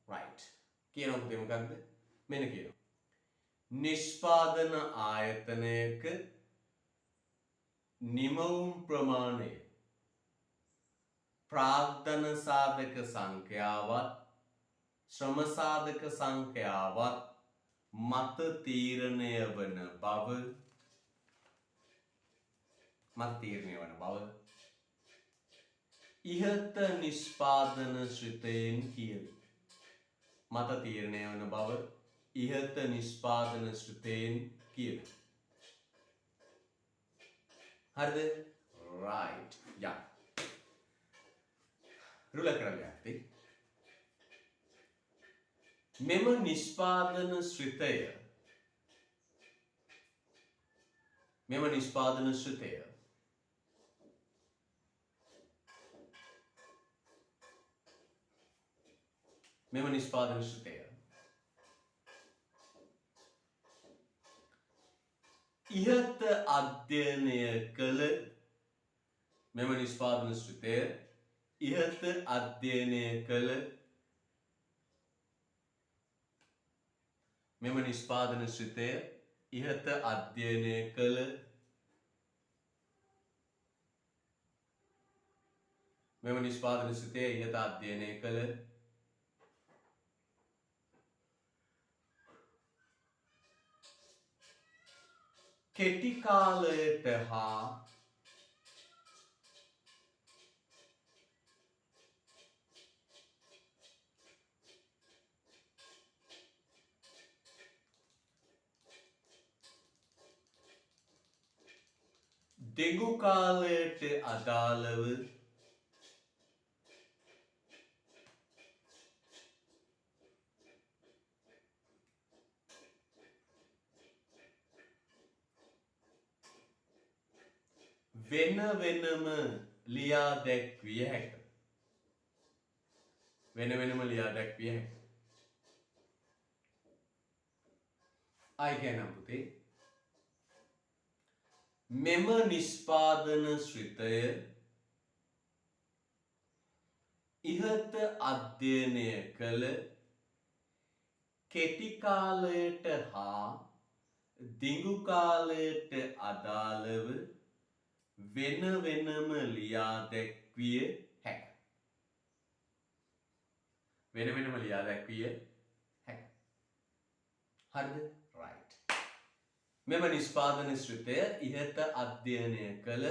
right. කියනවා පුතේ මොකක්ද? මෙන්න කියනවා. නිෂ්පාදන ආයතනයක නිමවුම් ප්‍රමාණය ප්‍රාග්ධන සාධක සංඛ්‍යාවත් ශ්‍රම සාධක සංඛ්‍යාවත් මත තීරණය වන බව ඉහත නිෂ්පාදන ශ්‍රිතයෙන් කියවේ. මත තීරණය වන බව ඉහත නිෂ්පාදන ශ්‍රිතයෙන් කියවේ. හරිද? right. yeah. රුල කරලා යද්දී මෙම නිෂ්පාදන ශ්‍රිතය ඉහත අධ්‍යයනය කළ කෙටි කාලයට හා දිගු කාලයට අදාළව වෙන වෙනම ලියා දැක්විය හැක. ආයි කියන්නම් පුතේ. මෙම නිෂ්පාදන ශ්‍රිතය ඉහත අධ්‍යයනය කළ කෙටි කාලයට හා දිගු කාලයට අදාළව වෙන වෙනම ලියා දැක්විය හැක. හරිද? right. මෙම නිෂ්පාදන ශ්‍රිතය ඉහත අධ්‍යයනය කළ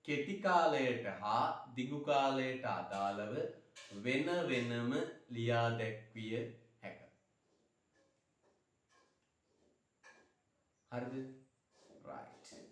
කෙටි කාලයට හා දිගු කාලයට අදාළව වෙන වෙනම ලියා දැක්විය හැක. හරිද? right.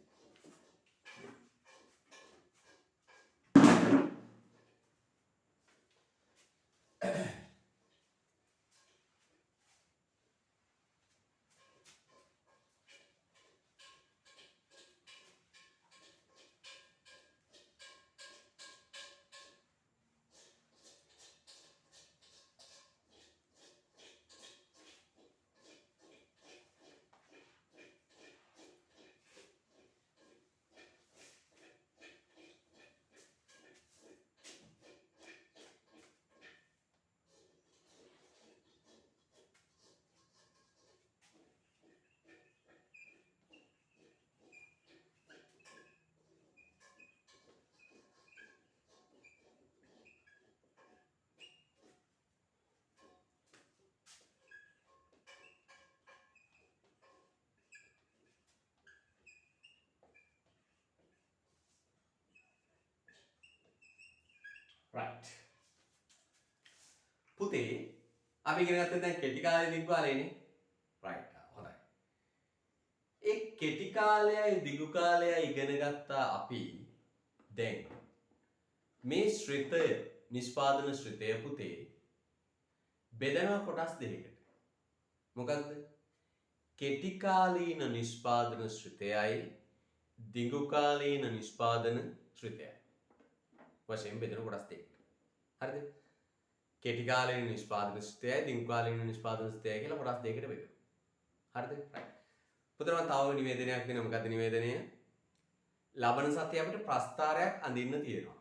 right. පුතේ අපි ඉගෙන ගත්තේ දැන් කෙටි කාලේ දිගු කාලේනේ. right. හොඳයි. ඒ කෙටි කාලයයි දිගු කාලයයි ඉගෙන ගත්තා අපි. දැන් මේ ශ්‍රිතය නිෂ්පාදන ශ්‍රිතය පුතේ බෙදනවා කොටස් දෙකකට. මොකක්ද? කෙටි කාලීන නිෂ්පාදන ශ්‍රිතයයි දිගු කාලීන නිෂ්පාදන ශ්‍රිතයයි වශයෙන් බෙදෙන කොටස් දෙකකට. හරිද? කෙටි කාලීන නිෂ්පාදන ශ්‍රිතයයි දිගු කාලීන නිෂ්පාදන ශ්‍රිතයයි කියලා කොටස් දෙකකට බෙදෙනවා. හරිද? right. පුතේ මම තව නිවේදනයක් දෙනවා. මොකද්ද නිවේදනය? ලබන සතියේ අපිට ප්‍රස්තාරයක් අඳින්න තියෙනවා.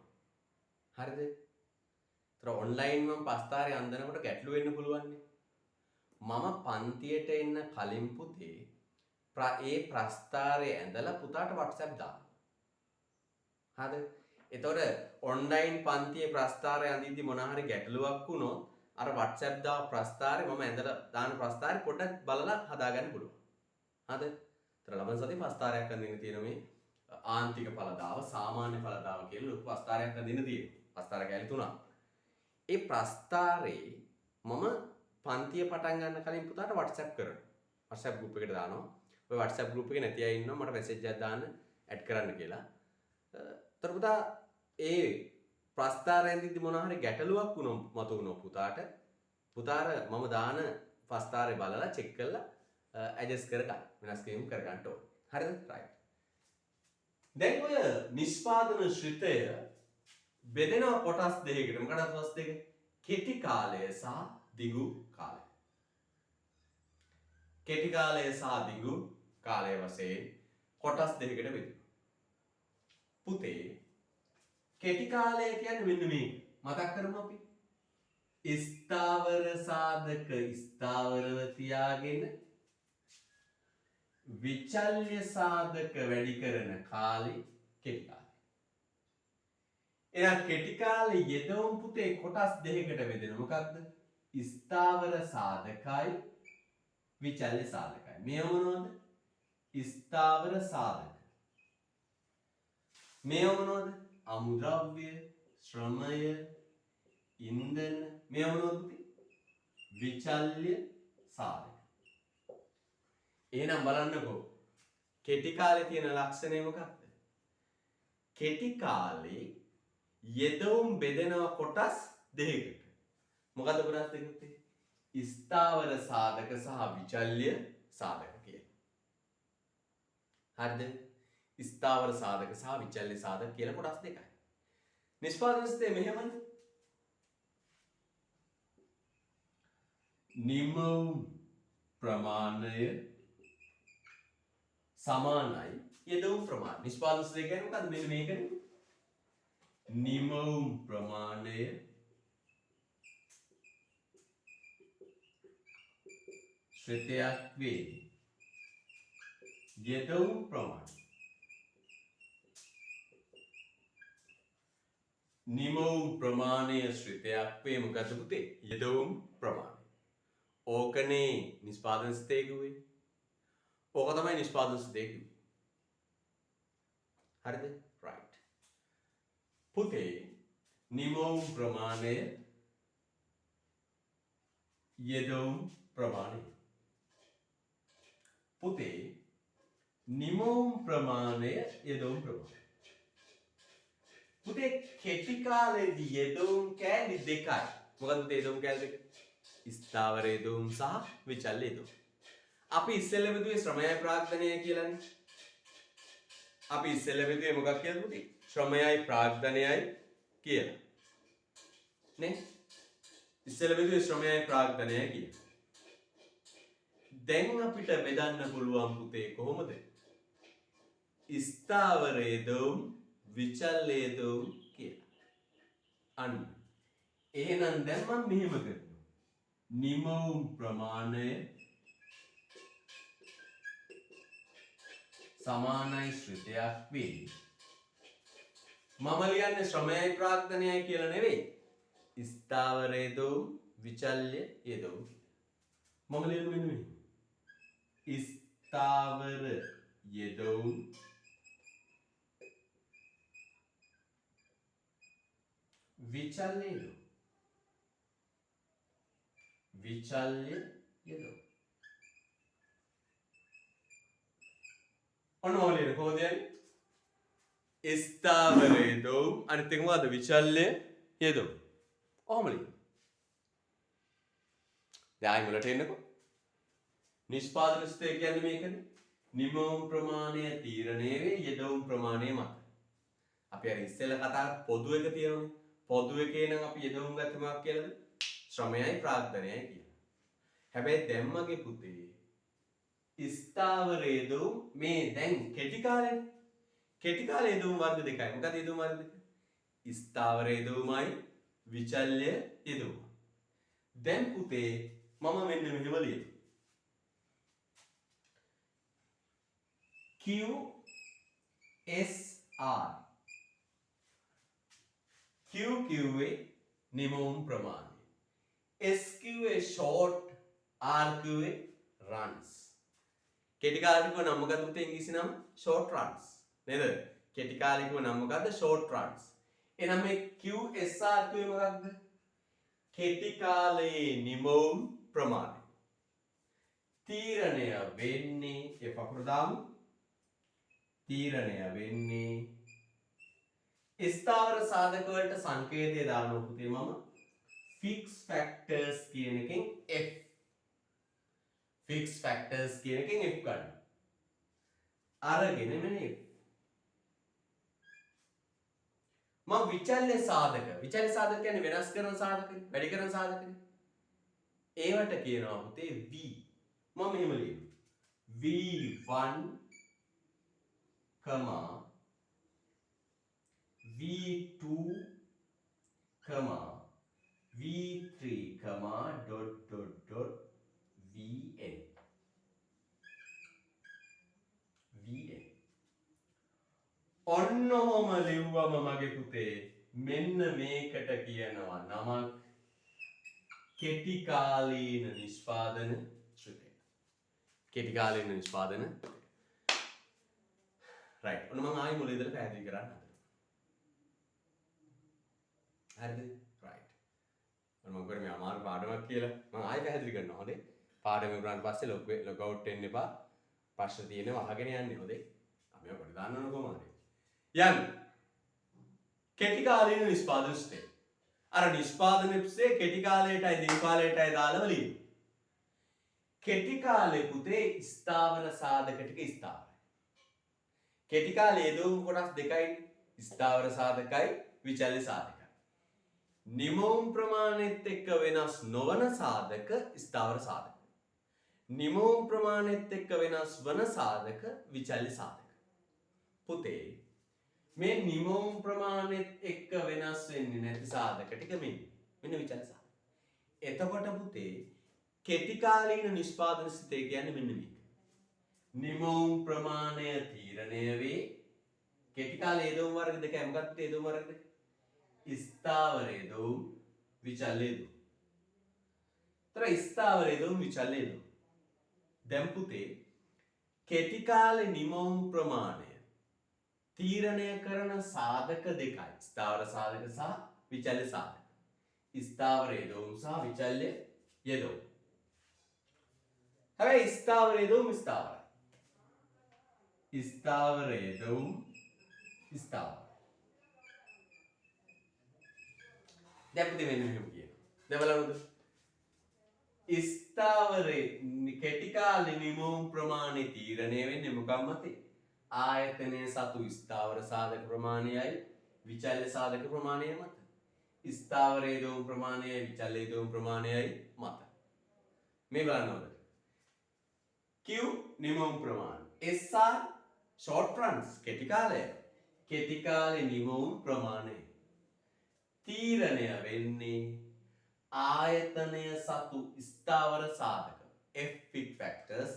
හරිද? ඒතර ඔන්ලයින් මම ප්‍රස්තාරය අඳිනකොට ගැටලු වෙන්න පුළුවන් නේ. මම පන්තියට එන්න කලින් පුතේ ඒ ප්‍රස්ථාරය ඇඳලා පුතාට WhatsApp දාන්න. හරිද? එතකොට ඔන්ලයින් පන්තියේ ප්‍රස්ථාරය අඳිද්දි මොන හරි ගැටලුවක් වුණොත් අර WhatsApp දාව ප්‍රස්ථාරය මම ඇඳලා දාන ප්‍රස්ථාරය පොඩ්ඩක් බලලා හදාගන්න පුළුවන්. හරිද? ඒතර ලබන සතියේ ප්‍රස්ථාරයක් අඳින්න තියෙන මේ ආන්තික ඵලදාව, සාමාන්‍ය ඵලදාව කියලා ලොකු ප්‍රස්ථාරයක් අඳින්න තියෙනවා. ප්‍රස්ථාර කැලි තුනක්. ඒ ප්‍රස්ථාරේ මම පන්තිය පටන් ගන්න කලින් පුතාට WhatsApp කරනවා. WhatsApp group එකට දානවා. ඔය WhatsApp group එකේ නැති අය ඉන්නවා මට message එකක් දාන්න add කරන්න කියලා. ඒතර පුතා ඒ ප්‍රස්ථාරයෙන් දිද්දි මොනවා හරි ගැටලුවක් වුණොත් පුතාට මම දාන ප්‍රස්ථාරේ බලලා check කරලා adjust කරගන්න. වෙනස් කිරීම කරගන්න ඕන. හරිද? right. දැන් ඔය නිෂ්පාදන ශ්‍රිතය බෙදෙනවා කොටස් දෙකකට. මොකක්ද කොටස් දෙක? කෙටි කාලය සහ දිගු කාලය. කෙටි කාලය සහ දිගු කාලය වශයෙන් කොටස් දෙකකට බෙදෙනවා. පුතේ කෙටි කාලය කියන්නේ මෙන්න මේක. මතක් කරමු අපි. ස්ථාවර සාධක ස්ථාවරව තියාගෙන විචල්්‍ය සාධක වැඩි කරන කාලේ කෙටි කාලය. එහෙනම් කෙටි කාලේ යෙදවුම් පුතේ කොටස් දෙකකට බෙදෙනවා. මොකක්ද? ස්ථාවර සාධකයි විචල්්‍ය සාධකයි. මේ මොනවද? ස්ථාවර සාධක. මේ මොනවද? අමුද්‍රව්‍ය, ශ්‍රමය, ඉන්ධන. මේ මොනවද පුතේ? විචල්්‍ය සාධක. එහෙනම් බලන්නකෝ කෙටි කාලේ තියෙන ලක්ෂණය මොකක්ද? කෙටි කාලේ යෙදවුම් බෙදෙනවා කොටස් දෙකකට. මොකද්ද කොටස් දෙක පුතේ? ස්ථාවර සාධක සහ විචල්්‍ය සාධක කියලා. හරිද? ස්ථාවර සාධක සහ විචල්්‍ය සාධක කියලා කොටස් දෙකයි. නිෂ්පාදන ස්ථේ මෙහෙමද? නිමවුම් ප්‍රමාණය සමානයි යෙදවුම් ප්‍රමාණය. නිෂ්පාදන ස්ථේ කියන්නේ මොකද්ද? මෙන්න මේකනේ. නිමවුම් ප්‍රමාණය ශ්‍රිතයක් වේ. යෙදවුම් ප්‍රමාණය. නිමවුම් ප්‍රමාණය ශ්‍රිතයක් වේ. මොකද්ද පුතේ? යෙදවුම් ප්‍රමාණය. ඕකනේ නිෂ්පාදන ස්ථේ කිව්වේ. ඕක තමයි නිෂ්පාදන ස්ථේ කිව්වේ. හරිද? right. පුතේ නිමවුම් ප්‍රමාණය යෙදවුම් ප්‍රමාණය. පුතේ නිමවුම් ප්‍රමාණය යෙදවුම් ප්‍රමාණය. පුතේ කෙටි කාලේදී යෙදවුම් කෑලි දෙකයි. මොකද පුතේ යෙදවුම් කෑලි දෙක? ස්ථාවර යෙදවුම් සහ විචල්්‍ය යෙදවුම්. අපි ඉස්සෙල්ලා බෙදුවේ ශ්‍රමයයි ප්‍රාග්ධනයයි කියලානේ. අපි ඉස්සෙල්ලා බෙදුවේ මොකක් කියලාද පුතේ? ශ්‍රමයයි ප්‍රාග්ධනයයි කියලා. නේ? ඉස්සෙල්ලා බෙදුවේ ශ්‍රමයයි ප්‍රාග්ධනයයි කියලා. දැන් අපිට බෙදන්න පුළුවන් පුතේ කොහොමද? ස්ථාවර යෙදවුම් විචල්්‍ය යෙදවුම් කියලා. අන්න. එහෙනම් දැන් මම මෙහෙම කරනවා. නිමවුම් ප්‍රමාණය සමානයි ශ්‍රිතයක් වේ. මම ලියන්නේ ශ්‍රමයයි ප්‍රාග්ධනයයි කියලා නෙවෙයි. ස්ථාවර යෙදවුම් විචල්්‍ය යෙදවුම්. මම ලියන්නේ මෙන්න මේ. ස්ථාවර යෙදවුම් විචල්්‍ය යෙදවුම්. විචල්්‍ය යෙදවුම්. ඔන්න ඔය ලියන කොහොමද යන්නේ? ස්ථාවර යෙදවුම් අනිත් එක මොකද්ද? විචල්්‍ය යෙදවුම්. ඔහොම ලියන්න. දැන් ආයි මුලට එන්නකෝ. නිෂ්පාදන ස්ථේ කියන්නේ මේකනේ. නිමවුම් ප්‍රමාණය තීරණය වේ යෙදවුම් ප්‍රමාණය මත. අපි අර ඉස්සෙල්ලා කතා පොදු එක තියෙනවනේ. පොදු එකේ නම් අපි යෙදවුම් ගත්තේ මොකක් කියලාද? ශ්‍රමයයි ප්‍රාග්ධනයයි කියලා. හැබැයි දැන් මගේ පුතේ ස්ථාවර යෙදවුම් මේ දැන් කෙටි කාලේ. කෙටි කාලේ යෙදවුම් වර්ග දෙකයි. මොකද යෙදවුම් වර්ග දෙක? ස්ථාවර යෙදවුමයි විචල්්‍ය යෙදවුම. දැන් පුතේ මම මෙන්න මෙහෙම ලියනවා. QSR. Q කිව්වේ නිමවුම් ප්‍රමාණය. S කිව්වේ short, R කිව්වේ runs. කෙටි කාලිකව නම් මොකක්ද පුතේ ඉංග්‍රීසි නම? short runs. නේද? කෙටි කාලිකව නම් මොකක්ද? short runs. එහෙනම් මේ QSR කිව්වේ මොකක්ද? කෙටි කාලයේ නිමවුම් ප්‍රමාණය. තීරණය වෙන්නේ ඒ පපුර දාමු. තීරණය වෙන්නේ ස්ථාවර සාධක වලට සංකේතය දානවා පුතේ මම fixed factors කියන එකෙන් F. fixed factors කියන එකෙන් F ගන්න. අරගෙන මෙන්න F. මම විචල්්‍ය සාධක කියන්නේ වෙනස් කරන සාධකනේ, වැඩි කරන සාධකනේ. ඒවට කියනවා පුතේ V. මම මෙහෙම ලියනවා. V1, V2, V3, Vn. ඔන්න ඔහොම ලිව්වම මගේ පුතේ මෙන්න මේකට කියනවා නමක් කෙටි කාලීන නිෂ්පාදන ශ්‍රුතිය. කෙටි කාලීන නිෂ්පාදන. right. ඔන්න මම ආයෙ මුල ඉඳලා පැහැදිලි කරන්න හදනවා. හරිද? right. ඔන්න මම කරේ මේ අමාරු පාඩමක් කියලා මම ආයෙ පැහැදිලි කරනවා. හොඳේ. පාඩම ඉවරනාට පස්සේ ලොග් අවුට් වෙන්න එපා. ප්‍රශ්න තියෙනවා අහගෙන යන්න හොඳේ. අපි ඔකට දාන්න ඕන කොහමද? යන්න. කෙටි කාලීන නිෂ්පාදන ශ්‍රේණිය. අර නිෂ්පාදනයේ කෙටි කාලයටයි දිගු කාලයටයි දාලා වලින්. කෙටි කාලේ පුතේ ස්ථාවර සාධක ටික ස්ථාවරයි. කෙටි කාලයේ යෙදුම් කොටස් දෙකයි ස්ථාවර සාධකයි විචල්්‍ය සාධකයි. නිමවුම් ප්‍රමාණයත් එක්ක වෙනස් නොවන සාධක ස්ථාවර සාධක. නිමවුම් ප්‍රමාණයත් එක්ක වෙනස් වන සාධක විචල්්‍ය සාධක. පුතේ මේ නිමවුම් ප්‍රමාණයත් එක්ක වෙනස් වෙන්නේ නැති සාධක ටික මෙන්න විචල්්‍ය සාධක. එතකොට පුතේ කෙටි කාලීන නිෂ්පාදන ස්ථිතිය කියන්නේ මෙන්න මේක. නිමවුම් ප්‍රමාණය තීරණය වේ. කෙටි කාලයේ යෙදවුම් වර්ග දෙකයි මොකක්ද යෙදවුම් වර්ග දෙක? ස්ථාවර යෙදවුම් විචල්්‍ය යෙදවුම්. තර ස්ථාවර යෙදවුම් විචල්්‍ය යෙදවුම්. දැන් පුතේ කෙටි කාලේ නිමවුම් ප්‍රමාණය තීරණය කරන සාධක දෙකයි. ස්ථාවර සාධක සහ විචල්්‍ය සාධක. ස්ථාවර යෙදවුම් සහ විචල්්‍ය යෙදවුම්. හැබැයි ස්ථාවර යෙදවුම් ස්ථාවරයි. ස්ථාවර යෙදවුම් ස්ථාවරයි. දැන් පුතේ මෙන්න මෙහෙම කියනවා. දැන් බලන්නද? ස්ථාවරේ කෙටි කාලේ නිමවුම් ප්‍රමාණය තීරණය වෙන්නේ මොකක් මතේ? ආයතනයේ සතු ස්ථාවර සාධක ප්‍රමාණයයි විචල්්‍ය සාධක ප්‍රමාණය මත. ස්ථාවර යෙදවුම් ප්‍රමාණයයි විචල්්‍ය යෙදවුම් ප්‍රමාණයයි මත. මේ බලන්නවද? Q නිමවුම් ප්‍රමාණය. SR short runs කෙටි කාලය. කෙටි කාලේ නිමවුම් ප්‍රමාණය. තීරණය වෙන්නේ ආයතනය සතු ස්ථාවර සාධක F fit factors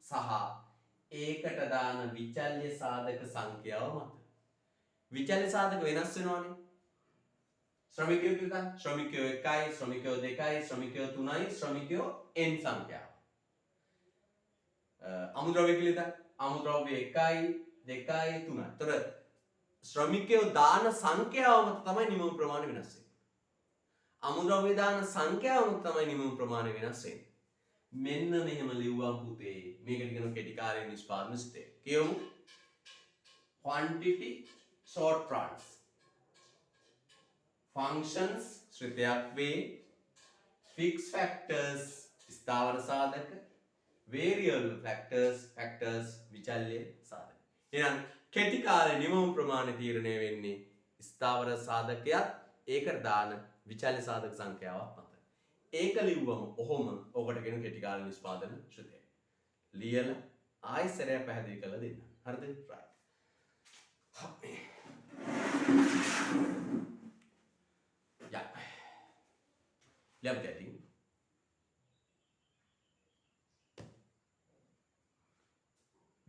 සහ ඒකට දාන විචල්්‍ය සාධක සංඛ්‍යාව මත. විචල්්‍ය සාධක වෙනස් වෙනවානේ. ශ්‍රමිකයෝ කියලා ශ්‍රමිකයෝ 1යි, ශ්‍රමිකයෝ 2යි, ශ්‍රමිකයෝ 3යි, ශ්‍රමිකයෝ n සංඛ්‍යාව. අමුද්‍රව්‍ය කියලා අමුද්‍රව්‍ය 1යි, 2යි, 3යි. ତොර ශ්‍රමිකයෝ දාන සංඛ්‍යාව මත තමයි නිමවුම් ප්‍රමාණය වෙනස් වෙන්නේ. අමුද්‍රව්‍ය දාන සංඛ්‍යාව මත තමයි නිමවුම් ප්‍රමාණය වෙනස් වෙන්නේ. මෙන්න මෙහෙම ලිව්වම් පුතේ මේකට කියනවා කෙටි කාලීන නිෂ්පාදන ස්ථිතිය. කියමු quantity short runs functions ශ්‍රිතයක් වේ fixed factors ස්ථාවර සාධක variable factors විචල්්‍ය සාධක. එහෙනම් කෙටි කාලේ නිමවුම් ප්‍රමාණය තීරණය වෙන්නේ ස්ථාවර සාධකයක් ඒකට දාන විචල්්‍ය සාධක සංඛ්‍යාවක් මත. ඒක ලිව්වම ඔහොම ඔකට කියන කෙටි කාල නිෂ්පාදන ශ්‍රුතිය. ලියලා ආයෙ සැරයක් පැහැදිලි කරලා දෙන්න. හරිද? right. හරි. yeah. Love getting.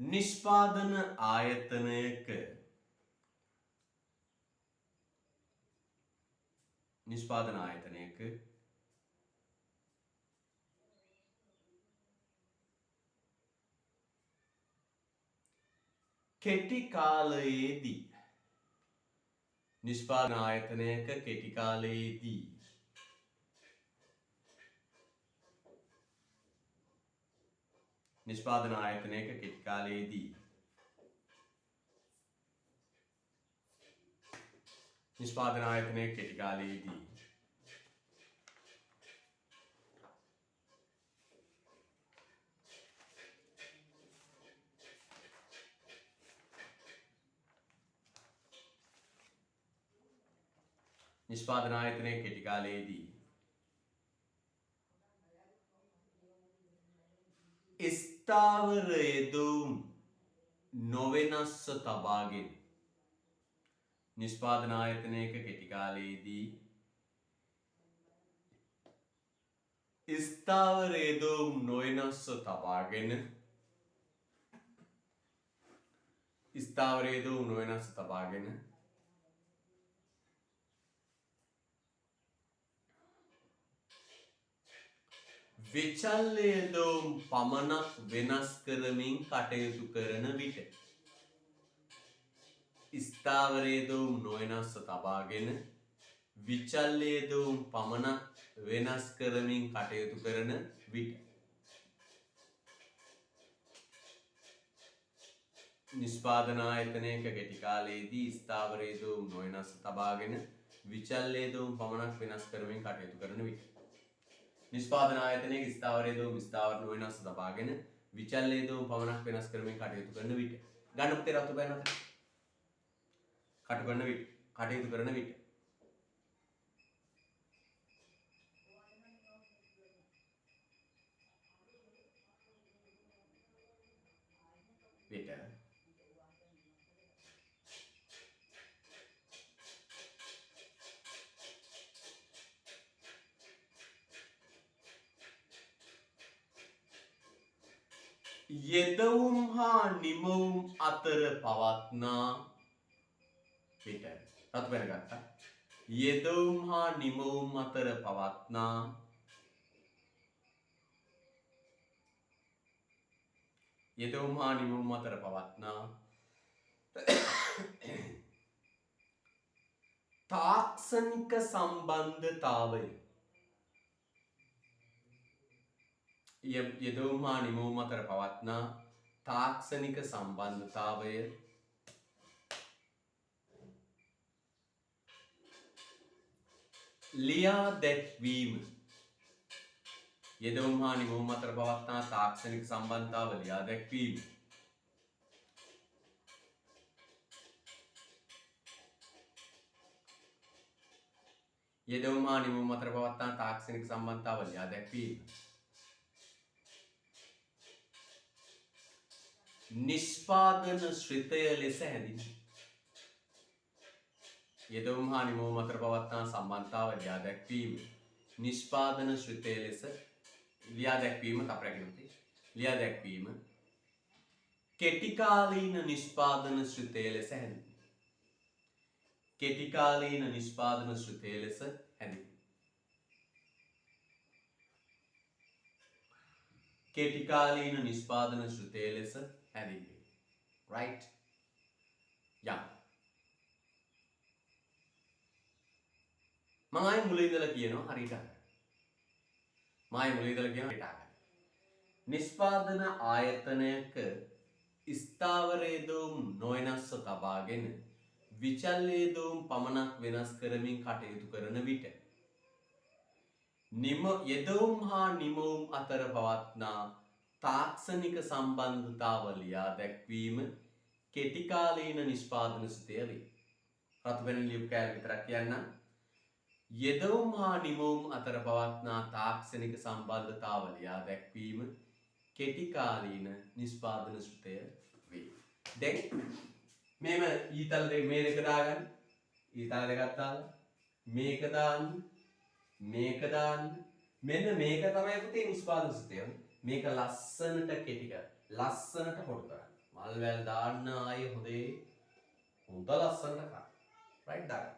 නිෂ්පාදන ආයතනයක කෙටි කාලයේදී නිෂ්පාදන ආයතනයක කෙටි කාලයේදී නිෂ්පාදන ආයතනයක කෙටි කාලයේදී නිෂ්පාදන ආයතනයක කෙටි කාලයේදී නිෂ්පාදන ආයතනයක කෙටි කාලයේදී ස්ථාවර යෙදවුම් නොවෙනස්ව තබාගෙන නිෂ්පාදන ආයතනයක කෙටි කාලයේදී ස්ථාවර යෙදවුම් නොවෙනස්ව තබාගෙන ස්ථාවර යෙදවුම් නොවෙනස්ව තබාගෙන විචල්්‍ය යෙදවුම් පමණක් වෙනස් කරමින් කටයුතු කරන විට ස්ථාවර යෙදවුම් නොවෙනස්ව තබාගෙන විචල්්‍ය යෙදවුම් පමණක් වෙනස් කරමින් කටයුතු කරන විට නිෂ්පාදන ආයතනයක කෙටි කාලයේදී ස්ථාවර යෙදවුම් නොවෙනස්ව තබාගෙන විචල්්‍ය යෙදවුම් පමණක් වෙනස් කරමින් කටයුතු කරන විට නිෂ්පාදන ආයතනයක ස්ථාවර යෙදවුම් ස්ථාවර නොවෙනස්ව තබාගෙන විචල්්‍ය යෙදවුම් පමණක් වෙනස් කරමින් කටයුතු කරන විට ගන්න පුතේ රතු පෑන අතර කටයුතු කරන විට යෙදවුම් හා නිමවුම් අතර පවත්නා විට රතු පෑන ගත්තා. යෙදවුම් හා නිමවුම් අතර පවත්නා යෙදවුම් හා නිමවුම් අතර පවත්නා තාක්ෂණික සම්බන්ධතාවය යෙදවුම් හා නිමවුම් අතර පවත්නා තාක්ෂණික සම්බන්ධතාවය ලියා දැක්වීම යෙදවුම් හා නිමවුම් අතර පවත්නා තාක්ෂණික සම්බන්ධතාව ලියා දැක්වීම යෙදවුම් හා නිමවුම් අතර පවත්නා තාක්ෂණික සම්බන්ධතාව ලියා දැක්වීම නිෂ්පාදන ශ්‍රිතය ලෙස හැඳින්වේ. යෙදවුම් හා නිමවුම් අතර පවත්නා සම්බන්ධතාව ලියා දැක්වීම නිෂ්පාදන ශ්‍රිතය ලෙස ලියා දැක්වීම ලියා දැක්වීම කෙටිකාලීන නිෂ්පාදන ශ්‍රිතය ලෙස හැඳින්වේ. කෙටිකාලීන නිෂ්පාදන ශ්‍රිතය ලෙස හැඳින්වේ. කෙටිකාලීන නිෂ්පාදන ශ්‍රිතය ලෙස හැඳින්වේ. right yeah මම ආයේ මුල ඉඳලා කියනවා හරියට අහන්න. නිෂ්පාදන ආයතනයක ස්ථාවර යෙදවුම් නොවෙනස්ව තබාගෙන විචල්්‍ය යෙදවුම් පමණක් වෙනස් කරමින් කටයුතු කරන විට යෙදවුම් හා නිමවුම් අතර පවත්නා තාක්ෂණික සම්බන්ධතාව ලියා දැක්වීම කෙටිකාලීන නිෂ්පාදන ශ්‍රිතය වේ. රතු පෙන ලියපු කෑල්ල විතරක් කියන්නම්. යෙදවුම් හා නිමවුම් අතර පවත්නා තාක්ෂණික සම්බන්ධතාව ලියා දැක්වීම කෙටිකාලීන නිෂ්පාදන ශ්‍රිතය වේ. දැන් මේව ඊතල දෙක මේ දෙක දාගන්න. ඊතල දෙකක් දාලා මේක දාන්න. මේක දාන්න. මෙන්න මේක තමයි පුතේ නිෂ්පාදන ශ්‍රිතය. මේක ලස්සනට කෙටි කර. ලස්සනට කොටු කරන්න. මල් වැල් දාන්න ආයේ හොඳේ හොඳ ලස්සනට කන්න. රයිට් දාගන්න.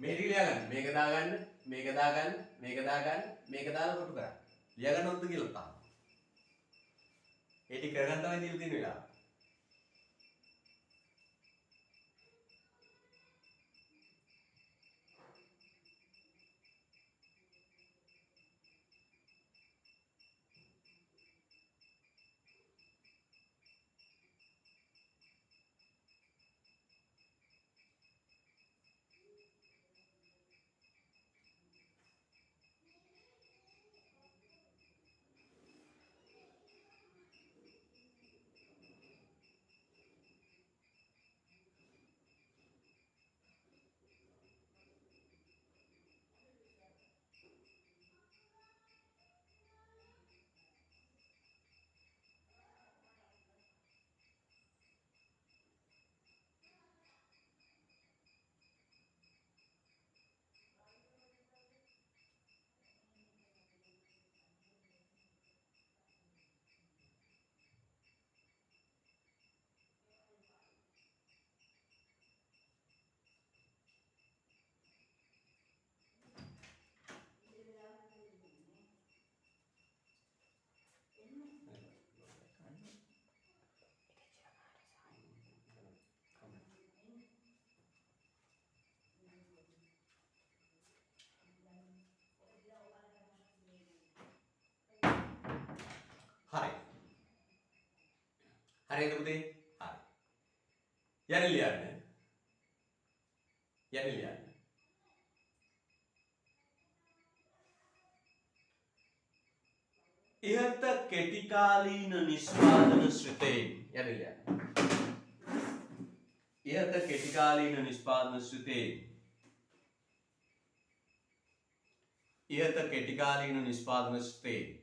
මේ ටික ලියා ගන්න. මේක දාගන්න, මේක දාගන්න, මේක දාගන්න, මේක දාලා කොටු කරන්න. ලියා ගන්නවද කියලා තාම. ඒ ටික කරගන්න තමයි දීලා තියෙන වෙලාව. හරි. හරිද පුතේ? හරි. යන්න ලියන්න. යන්න ලියන්න. ඉහත කෙටිකාලීන නිෂ්පාදන ශ්‍රිතයෙන් යන්න ලියන්න. ඉහත කෙටිකාලීන නිෂ්පාදන ශ්‍රිතයෙන් ඉහත කෙටිකාලීන නිෂ්පාදන ශ්‍රිතයෙන්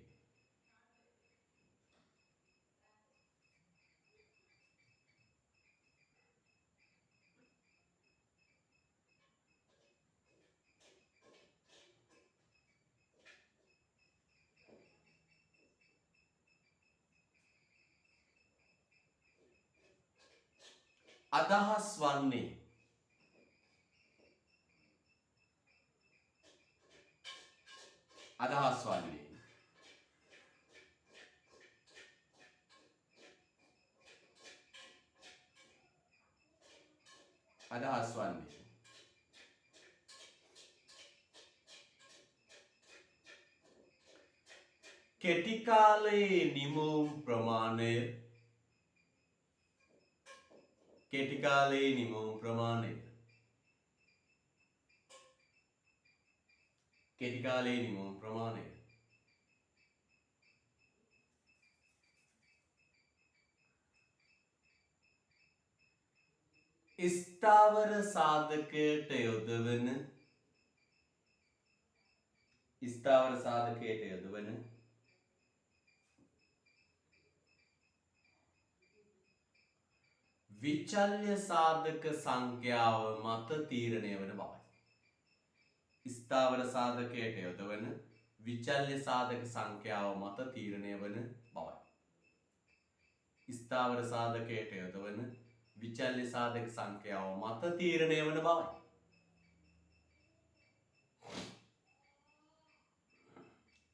අදහස් වන්නේ අදහස් වන්නේ කෙටි කාලයේ නිමවුම් ප්‍රමාණය කෙටි කාලයේ නිමවුම් ප්‍රමාණය කෙටි කාලයේ නිමවුම් ප්‍රමාණය ස්ථාවර සාධකයට යොදවන විචල්්‍ය සාධක සංඛ්‍යාව මත තීරණය වන බවයි. ස්ථාවර සාධකයට යොදවන විචල්්‍ය සාධක සංඛ්‍යාව මත තීරණය වන බවයි. ස්ථාවර සාධකයට යොදවන විචල්්‍ය සාධක සංඛ්‍යාව මත තීරණය වන බවයි.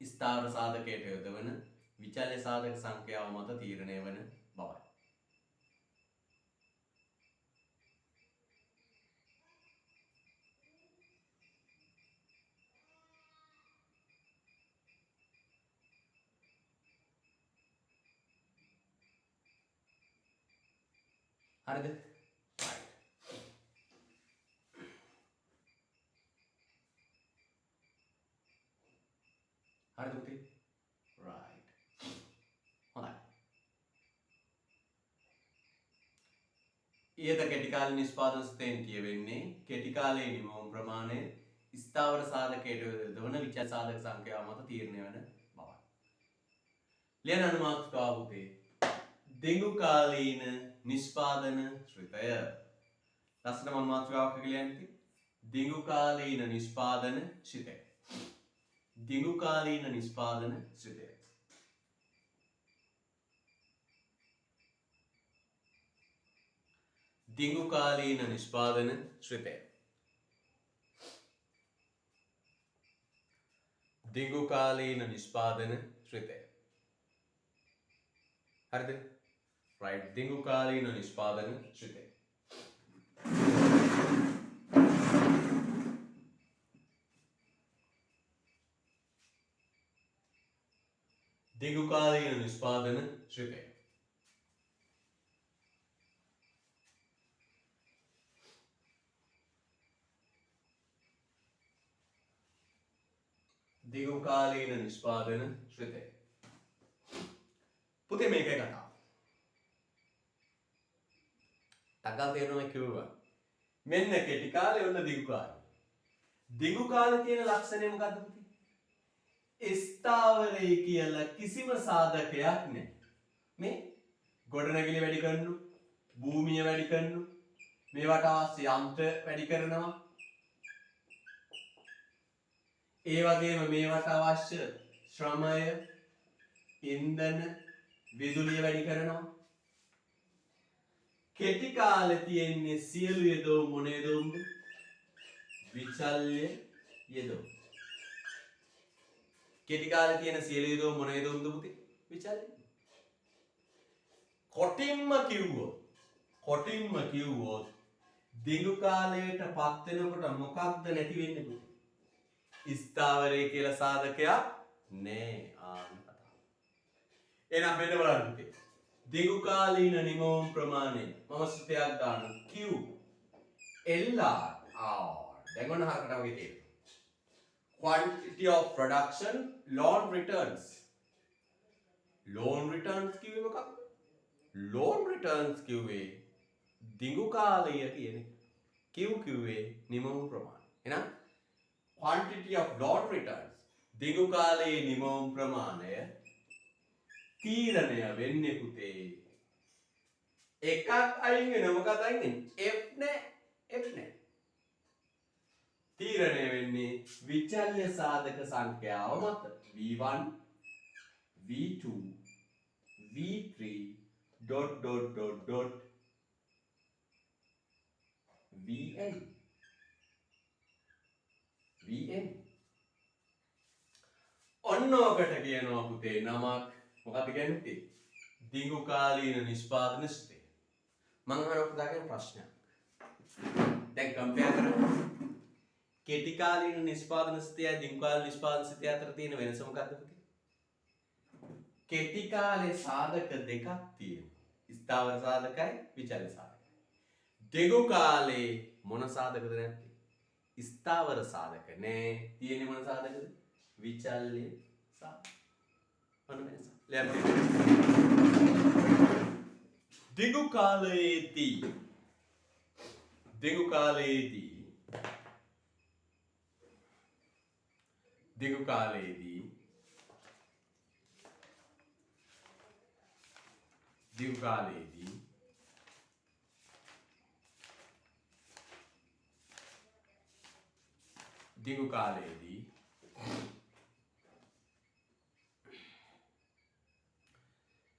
ස්ථාවර සාධකයට යොදවන විචල්්‍ය සාධක සංඛ්‍යාව මත තීරණය වන බවයි. හරිද? හරිද පුතේ? right. හොඳයි. ඊට කෙටි කාල නිෂ්පාදන ස්ථයෙන් කියවෙන්නේ කෙටි කාලයේ නිමවුම් ප්‍රමාණය ස්ථාවර සාධකයට යොදවන විචල්්‍ය සාධක සංඛ්‍යාව මත තීරණය වන බවයි. ලියන අනුමාත්‍රිකාව පුතේ දෙඟු කාලීන නිෂ්පාදන ශ්‍රිතය. ලස්සන මාතෘකාවක් කියලා යන්නේ දෙඟු කාලීන නිෂ්පාදන ශ්‍රිතය. දෙඟු කාලීන නිෂ්පාදන ශ්‍රිතය. දෙඟු කාලීන නිෂ්පාදන ශ්‍රිතය. දෙඟු කාලීන නිෂ්පාදන ශ්‍රිතය. හරිද? right. දෙඟු කාලීන නිෂ්පාදන ශ්‍රිතය. දෙඟු කාලීන නිෂ්පාදන ශ්‍රිතය. දෙඟු කාලීන නිෂ්පාදන ශ්‍රිතය. පුතේ මේකයි කතාව. තකල් තේරෙනවා කිව්වා. මෙන්න කෙටි කාලේ ඔන්න දිගු කාලේ. දිගු කාලේ තියෙන ලක්ෂණය මොකද්ද පුතේ? ස්ථාවරයි කියලා කිසිම සාධකයක් නැහැ. මේ ගොඩනැගිලි වැඩි කරනු, භූමිය වැඩි කරනු, මේවට අවශ්‍ය යන්ත්‍ර වැඩි කරනවා. ඒ වගේම මේවට අවශ්‍ය ශ්‍රමය, ඉන්ධන, විදුලිය වැඩි කරනවා. කෙටි කාලේ තියෙන්නේ සියලු යෙදවුම් මොන යෙදවුම්ද? විචල්්‍ය යෙදවුම්. කෙටි කාලේ තියෙන සියලු යෙදවුම් මොන යෙදවුම්ද පුතේ? විචල්්‍ය. කොටින්ම කිව්වොත් දිගු කාලයට පත් වෙනකොට මොකක්ද නැති වෙන්නේ පුතේ? ස්ථාවරය කියලා සාධකයක් නෑ. එහෙනම් මෙන්න බලන්න පුතේ. දිගු කාලීන නිමවුම් ප්‍රමාණය මම සුතයක් දාන්න Q LR දැන් ඔන්න හරකට වගේ තියෙනවා. quantity of production loan returns කිව්වේ මොකක්ද? loan returns කිව්වේ දිගු කාලය කියන එක. Q කිව්වේ නිමවුම් ප්‍රමාණය. එහෙනම් quantity of loan returns දිගු කාලයේ නිමවුම් ප්‍රමාණය තීරණය වෙන්නේ පුතේ එකක් අයින් වෙන මොකක්ද අයින් වෙන්නේ? F නෑ. තීරණය වෙන්නේ විචල්්‍ය සාධක සංඛ්‍යාව මත. V1 V2 V3 Vn ඔන්න ඔකට කියනවා පුතේ නමක් මොකක්ද කියන්නේ? දිගු කාලීන නිෂ්පාදන ශ්‍රිතය. මම අහන පුතාගෙන් ප්‍රශ්නයක්. දැන් කම්පෙයාර් කරමු. කෙටි කාලීන නිෂ්පාදන ස්ථිතියයි දිගු කාලීන නිෂ්පාදන ස්ථිතිය අතර තියෙන වෙනස මොකක්ද පුතේ? කෙටි කාලේ සාධක දෙකක් තියෙනවා. ස්ථාවර සාධකයි විචල්්‍ය සාධකයි. දිගු කාලේ මොන සාධකද නැත්තේ? ස්ථාවර සාධක නෑ. තියෙන්නේ මොන සාධකද? විචල්්‍ය සාධක. මොන වෙනස? දිගු කාලයේදී දිගු කාලයේදී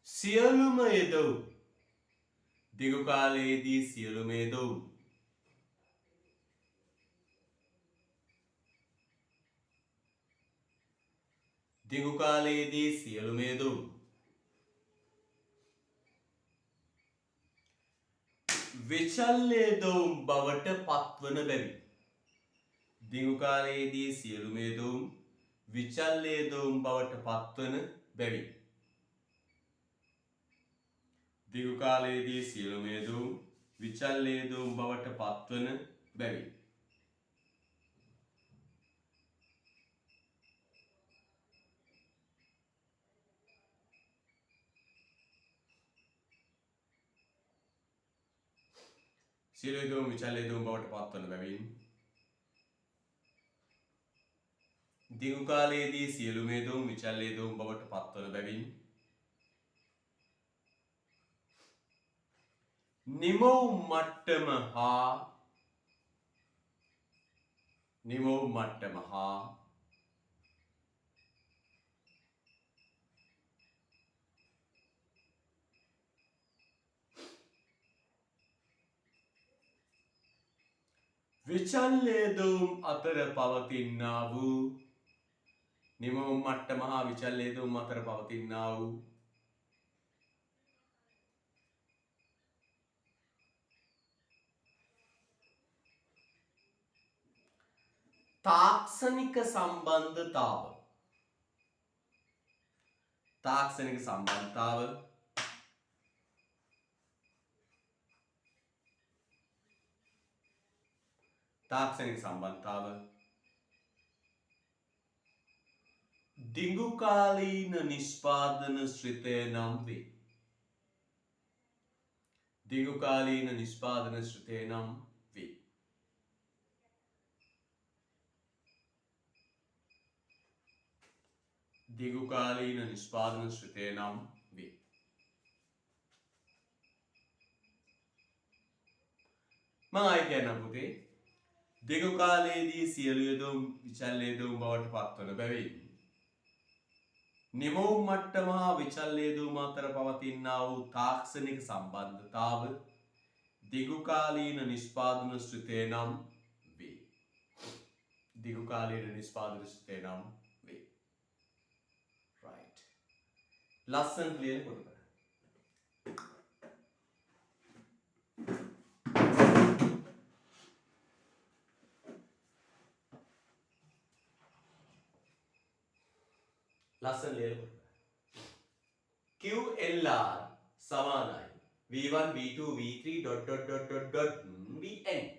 සියලුම යෙදවුම් දිගු කාලයේදී සියලුම යෙදවුම් දිගු කාලයේදී සියලුම යෙදවුම් විචල්්‍ය යෙදවුම් බවට පත්වන බැවින් දිගු කාලයේදී සියලුම යෙදවුම් විචල්්‍ය යෙදවුම් බවට පත්වන බැවින් දිගු කාලයේදී සියලුම යෙදවුම් විචල්්‍ය යෙදවුම් බවට පත්වන බැවින් සියලු යෙදවුම් විචල්්‍ය යෙදවුම් බවට පත්වන බැවින් දිගු කාලයේදී සියලුම යෙදවුම් විචල්්‍ය යෙදවුම් බවට පත්වන බැවින් නිමවුම් මට්ටම හා විචල්්‍ය යෙදවුම් අතර පවතිනා වූ නිමවුම් මට්ටම හා විචල්්‍ය යෙදවුම් අතර පවතිනා වූ තාක්ෂණික සම්බන්ධතාව දිගු කාලීන නිෂ්පාදන ශ්‍රිතය නම් වේ. දිගු කාලීන නිෂ්පාදන ශ්‍රිතය නම් වේ. දිගු කාලීන නිෂ්පාදන ශ්‍රිතය නම් වේ. මම ආයෙ කියන්නම් පුතේ. දිගු කාලයේදී සියලු යෙදවුම් විචල්්‍ය යෙදවුම් බවට පත්වන බැවින් නිමවුම් මට්ටම හා විචල්්‍ය යෙදවුම් අතර පවතිනා වූ තාක්ෂණික සම්බන්ධතාව දිගු කාලීන නිෂ්පාදන ශ්‍රිතය නම් වේ. දිගු කාලීන නිෂ්පාදන ශ්‍රිතය නම් වේ. right. ලස්සන ක්ලියර් කරගන්න. ලස්සන ලියලා කරගන්න. QLR සමානයි V1 V2 V3 ... Vn.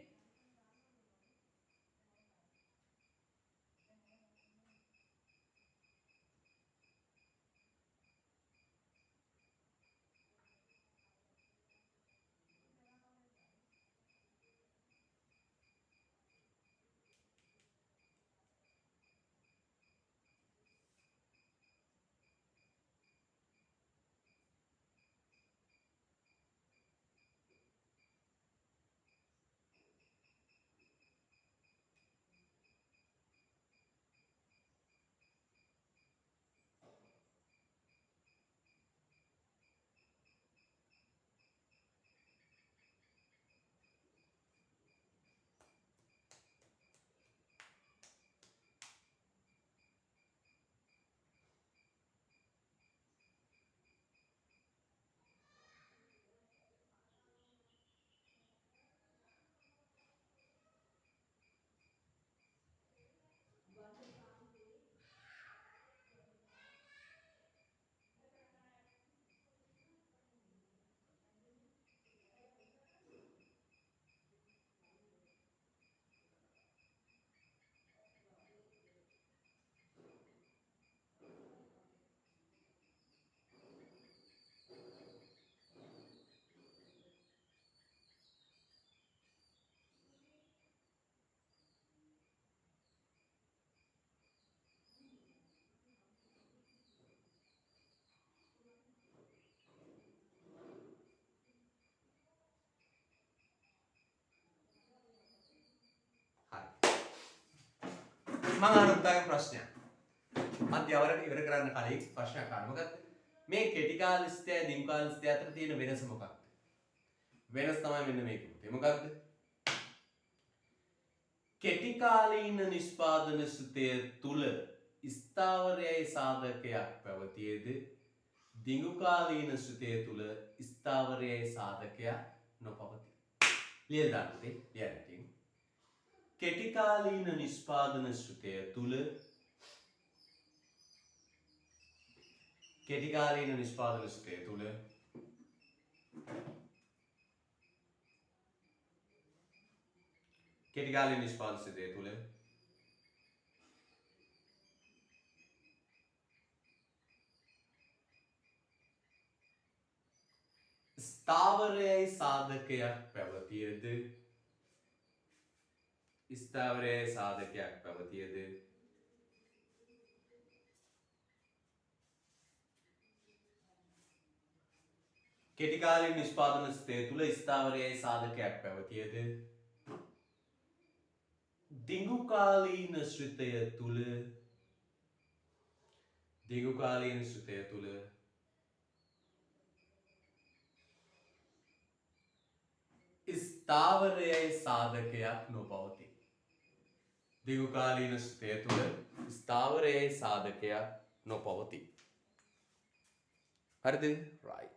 මම අහන පුතාගෙන් ප්‍රශ්නයක්. මධ්‍යවරණ ඉවර කරන්න කලින් ප්‍රශ්නයක් අහන්න. මොකද මේ කෙටි කාලිස්තය දිගු කාලිස්තය අතර තියෙන වෙනස මොකක්ද? වෙනස තමයි මෙන්න මේක පුතේ. මොකක්ද? කෙටි කාලීන නිෂ්පාදන ශ්‍රුතය තුල ස්ථාවරයයි සාධකයක් පැවතියේද දිගු කාලීන ශ්‍රුතය තුල ස්ථාවරයයි සාධකයක් නොපවතී. ලියලා දාන්න පුතේ. ලියන්න. කෙටි කාලීන නිෂ්පාදන ශ්‍රුතය තුල කෙටි කාලීන නිෂ්පාදන ශ්‍රුතය තුල කෙටි කාලීන නිෂ්පාදන ශ්‍රුතය තුල ස්ථාවරයයි සාධකයක් පැවතියද ස්ථාවරයයි සාධකයක් පැවතියද කෙටි කාලීන නිෂ්පාදන ශ්‍රුතය තුල ස්ථාවරයයි සාධකයක් පැවතියද දිගු කාලීන ශ්‍රුතය තුල ස්ථාවරයයි සාධකයක් නොපවතී. දිගු කාලීන ශ්‍රුතය තුල ස්ථාවරයයි සාධකයක් නොපවතී. හරිද? right.